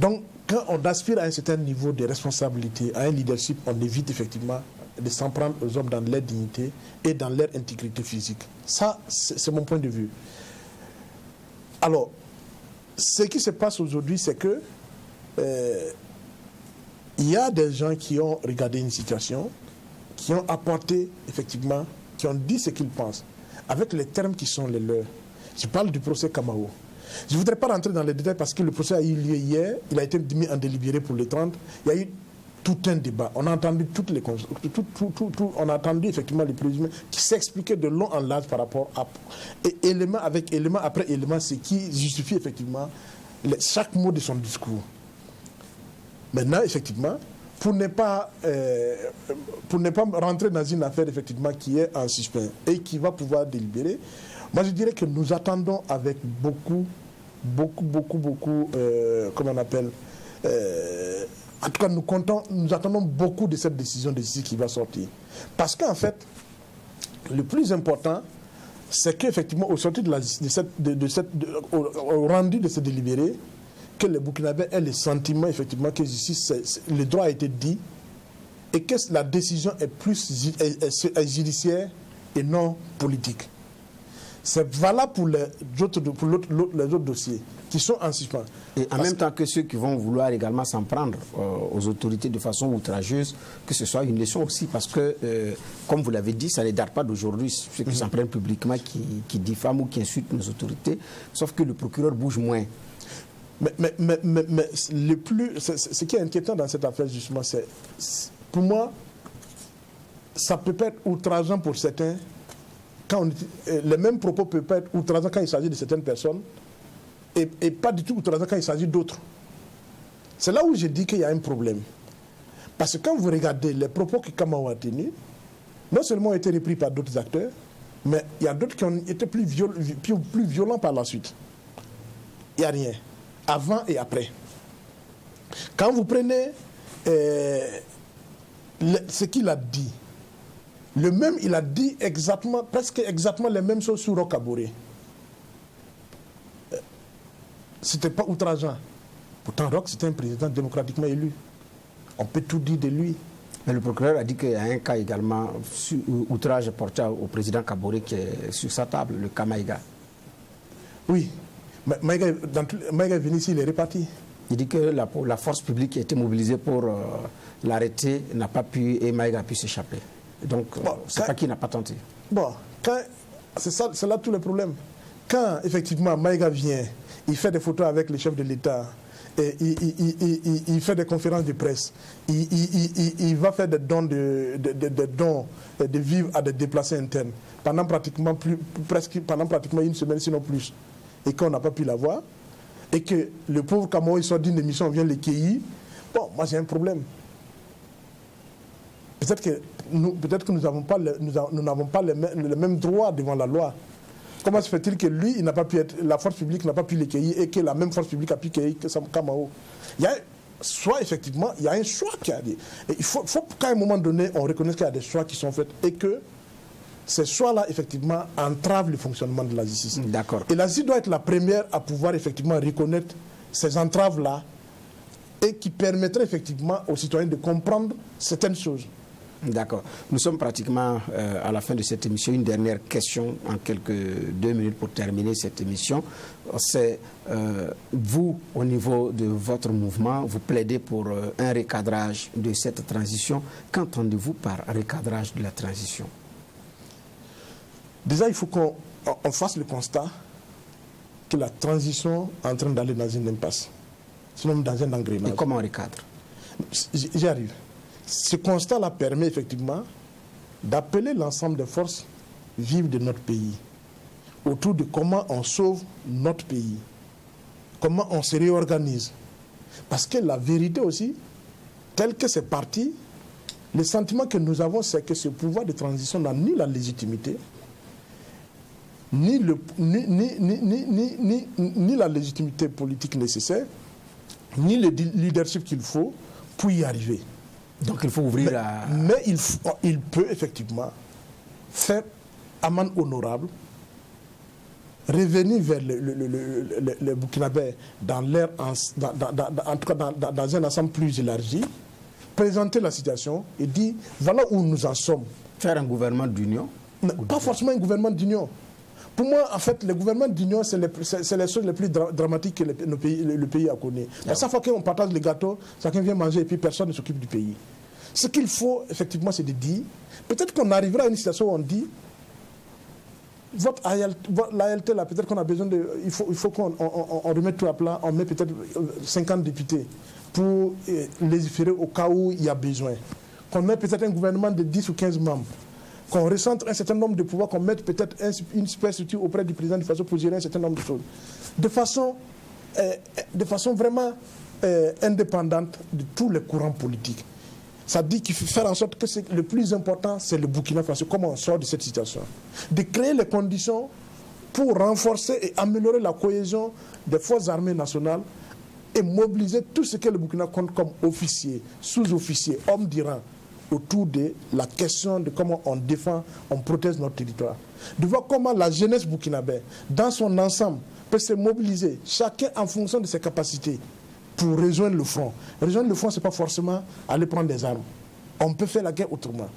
Donc, quand on aspire à un certain niveau de responsabilité, à un leadership, on évite effectivement de s'en prendre aux hommes dans leur dignité et dans leur intégrité physique. Ça, c'est mon point de vue. Alors, ce qui se passe aujourd'hui, c'est que il y a des gens qui ont regardé une situation, qui ont apporté, effectivement, qui ont dit ce qu'ils pensent, avec les termes qui sont les leurs. Je parle du procès Kamao. Je ne voudrais pas rentrer dans les détails parce que le procès a eu lieu hier, il a été mis en délibéré pour le 30. Il y a eu tout un débat. On a entendu on a entendu effectivement les présumés qui s'expliquaient de long en large par rapport à élément après élément, ce qui justifie effectivement chaque mot de son discours. Maintenant, effectivement, pour ne pas rentrer dans une affaire effectivement qui est en suspens et qui va pouvoir délibérer, moi je dirais que nous attendons avec beaucoup, comment on appelle, en tout cas nous attendons beaucoup de cette décision qui va sortir. Parce qu'en fait, le plus important, c'est qu'effectivement, au sortir au rendu de ce délibéré, que les Burkinabés aient le sentiment effectivement que ici le droit a été dit et que la décision est plus judiciaire et non politique. C'est valable pour les autres dossiers qui sont en suspens. Et en même temps que ceux qui vont vouloir également s'en prendre aux autorités de façon outrageuse, que ce soit une leçon aussi, parce que, comme vous l'avez dit, ça ne date pas d'aujourd'hui, ceux qui s'en prennent publiquement, qui diffament ou qui insultent nos autorités, sauf que le procureur bouge moins. Mais ce qui est inquiétant dans cette affaire, justement, c'est, pour moi, ça peut pas être outrageant pour certains. Les mêmes propos peuvent pas être outrageants quand il s'agit de certaines personnes et pas du tout outrageants quand il s'agit d'autres. C'est là où je dis qu'il y a un problème. Parce que quand vous regardez les propos que Kamao a tenus, non seulement ont été repris par d'autres acteurs, mais il y a d'autres qui ont été plus violents par la suite. Il n'y a rien. Avant et après. Quand vous prenez ce qu'il a dit, il a dit presque exactement les mêmes choses sur Roch Kaboré. C'était pas outrageant. Pourtant, Roch, c'était un président démocratiquement élu. On peut tout dire de lui. Mais le procureur a dit qu'il y a un cas également, outrage porté au président Kaboré qui est sur sa table, le cas Maïga. Oui. Maïga est venu ici, il est reparti. Il dit que la force publique qui a été mobilisée pour l'arrêter n'a pas pu, et Maïga a pu s'échapper. Donc, c'est pas qu'il n'a pas tenté. Bon, c'est là tout le problème. Quand, effectivement, Maïga vient, il fait des photos avec le chef de l'État, et il fait des conférences de presse, il va faire des dons de vivres à des déplacés internes pendant pratiquement une semaine, sinon plus. Et qu'on n'a pas pu l'avoir, et que le pauvre Kamao, il sort d'une émission, on vient le cueillir, bon, moi j'ai un problème. Peut-être que nous n'avons pas le même droit devant la loi. Comment se fait-il que lui, la force publique n'a pas pu le cueillir et que la même force publique a pu cueillir que Kamao? Il y a effectivement, il y a un choix qui a dit. Il faut qu'à un moment donné, on reconnaisse qu'il y a des choix qui sont faits et que ces choix-là, effectivement, entravent le fonctionnement de la justice. D'accord. Et la justice doit être la première à pouvoir, effectivement, reconnaître ces entraves-là et qui permettraient, effectivement, aux citoyens de comprendre certaines choses. D'accord. Nous sommes pratiquement à la fin de cette émission. Une dernière question en quelques 2 minutes pour terminer cette émission. C'est vous, au niveau de votre mouvement, vous plaidez pour un recadrage de cette transition. Qu'entendez-vous par recadrage de la transition? Déjà, il faut qu'on fasse le constat que la transition est en train d'aller dans une impasse, sinon dans un engrenage. Et comment on recadre? J'y arrive. Ce constat-là permet effectivement d'appeler l'ensemble des forces vives de notre pays autour de comment on sauve notre pays, comment on se réorganise. Parce que la vérité aussi, telle que c'est parti, le sentiment que nous avons, c'est que ce pouvoir de transition n'a ni la légitimité, ni la légitimité politique nécessaire, ni le leadership qu'il faut pour y arriver. Donc il faut ouvrir mais il peut effectivement faire amende honorable, revenir vers le Burkinabé dans un ensemble plus élargi, présenter la situation et dire voilà où nous en sommes. Faire un gouvernement d'union? Pas forcément un gouvernement d'union. Pour moi, en fait, le gouvernement d'union, c'est les choses les plus dramatiques que le pays a connues. À chaque fois qu'on partage les gâteaux, chacun vient manger et puis personne ne s'occupe du pays. Ce qu'il faut, effectivement, c'est de dire, peut-être qu'on arrivera à une situation où on dit, l'ALT, là, peut-être qu'on a besoin de... Il faut qu'on remette tout à plat, on met peut-être 50 députés pour légiférer au cas où il y a besoin. Qu'on met peut-être un gouvernement de 10 ou 15 membres. Qu'on recentre un certain nombre de pouvoirs, qu'on mette peut-être une superstructure auprès du président de façon pour gérer un certain nombre de choses. De façon vraiment indépendante de tous les courants politiques. Ça dit qu'il faut faire en sorte que le plus important, c'est le Burkina Faso, comment on sort de cette situation. De créer les conditions pour renforcer et améliorer la cohésion des forces armées nationales et mobiliser tout ce que le Burkina compte comme officiers, sous-officiers, hommes du rang, autour de la question de comment on défend, on protège notre territoire. De voir comment la jeunesse burkinabé, dans son ensemble, peut se mobiliser, chacun en fonction de ses capacités, pour rejoindre le front. Rejoindre le front, ce n'est pas forcément aller prendre des armes. On peut faire la guerre autrement.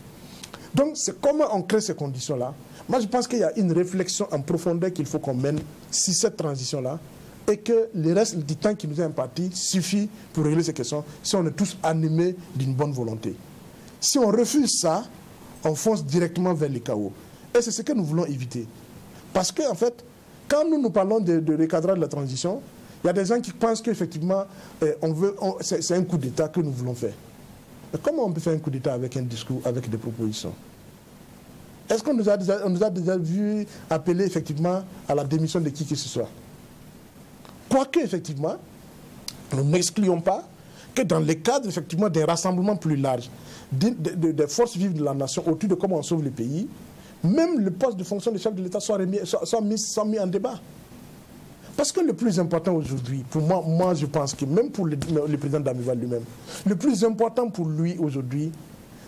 Donc, c'est comment on crée ces conditions-là. Moi, je pense qu'il y a une réflexion en profondeur qu'il faut qu'on mène sur cette transition-là et que le reste du temps qui nous est imparti suffit pour régler ces questions si on est tous animés d'une bonne volonté. Si on refuse ça, on fonce directement vers le chaos. Et c'est ce que nous voulons éviter. Parce qu'en fait, quand nous parlons de recadrage de la transition, il y a des gens qui pensent qu'effectivement, c'est un coup d'État que nous voulons faire. Mais comment on peut faire un coup d'État avec un discours, avec des propositions? Est-ce qu'on nous a déjà vu appeler effectivement à la démission de qui que ce soit? Quoique, effectivement, nous n'excluons pas que dans le cadre effectivement des rassemblements plus larges, des forces vives de la nation autour de comment on sauve le pays, même le poste de fonction de chef de l'État soit mis en débat. Parce que le plus important aujourd'hui, pour moi je pense que même pour le président Damiba lui-même, le plus important pour lui aujourd'hui,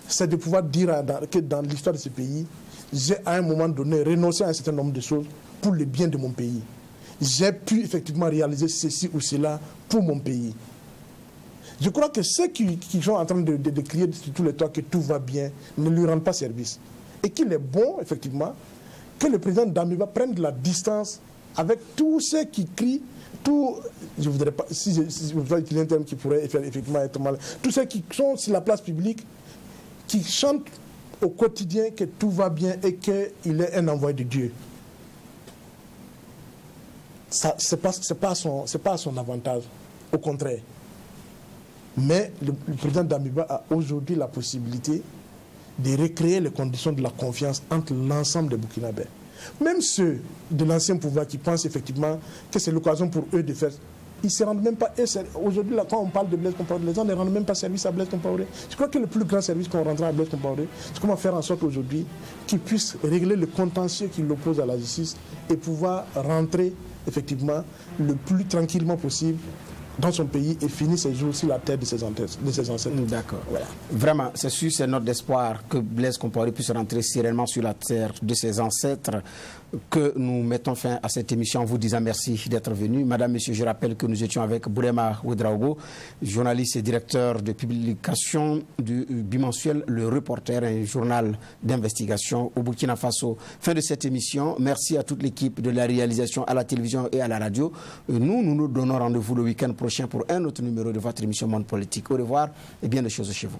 c'est de pouvoir dire que dans l'histoire de ce pays, j'ai à un moment donné renoncé à un certain nombre de choses pour le bien de mon pays. J'ai pu effectivement réaliser ceci ou cela pour mon pays. Je crois que ceux qui sont en train de crier sur tous les toits que tout va bien ne lui rendent pas service. Et qu'il est bon, effectivement, que le président Damiba prenne de la distance avec tous ceux qui crient, je voudrais pas, si je voudrais utiliser un terme qui pourrait effectivement être mal, tous ceux qui sont sur la place publique, qui chantent au quotidien que tout va bien et qu'il est un envoyé de Dieu. Ce n'est pas à son avantage, au contraire. Mais le président Damiba a aujourd'hui la possibilité de recréer les conditions de la confiance entre l'ensemble des Burkinabés. Même ceux de l'ancien pouvoir qui pensent effectivement que c'est l'occasion pour eux de faire, ils ne se rendent même pas. Aujourd'hui, quand on parle de Blaise Compaoré, les gens ne rendent même pas service à Blaise Compaoré. Je crois que le plus grand service qu'on rendra à Blaise Compaoré, c'est comment faire en sorte aujourd'hui qu'il puisse régler le contentieux qui l'oppose à la justice et pouvoir rentrer effectivement le plus tranquillement possible dans son pays et finir ses jours sur la terre de ses ancêtres. D'accord. Voilà. Vraiment, c'est sûr, c'est notre espoir que Blaise Compaoré puisse rentrer sereinement sur la terre de ses ancêtres, que nous mettons fin à cette émission en vous disant merci d'être venu. Madame, Monsieur, je rappelle que nous étions avec Bourema Ouedraogo, journaliste et directeur de publication du bimensuel Le Reporter, un journal d'investigation au Burkina Faso. Fin de cette émission. Merci à toute l'équipe de la réalisation à la télévision et à la radio. Nous donnons rendez-vous le week-end prochain pour un autre numéro de votre émission Monde Politique. Au revoir et bien des choses chez vous.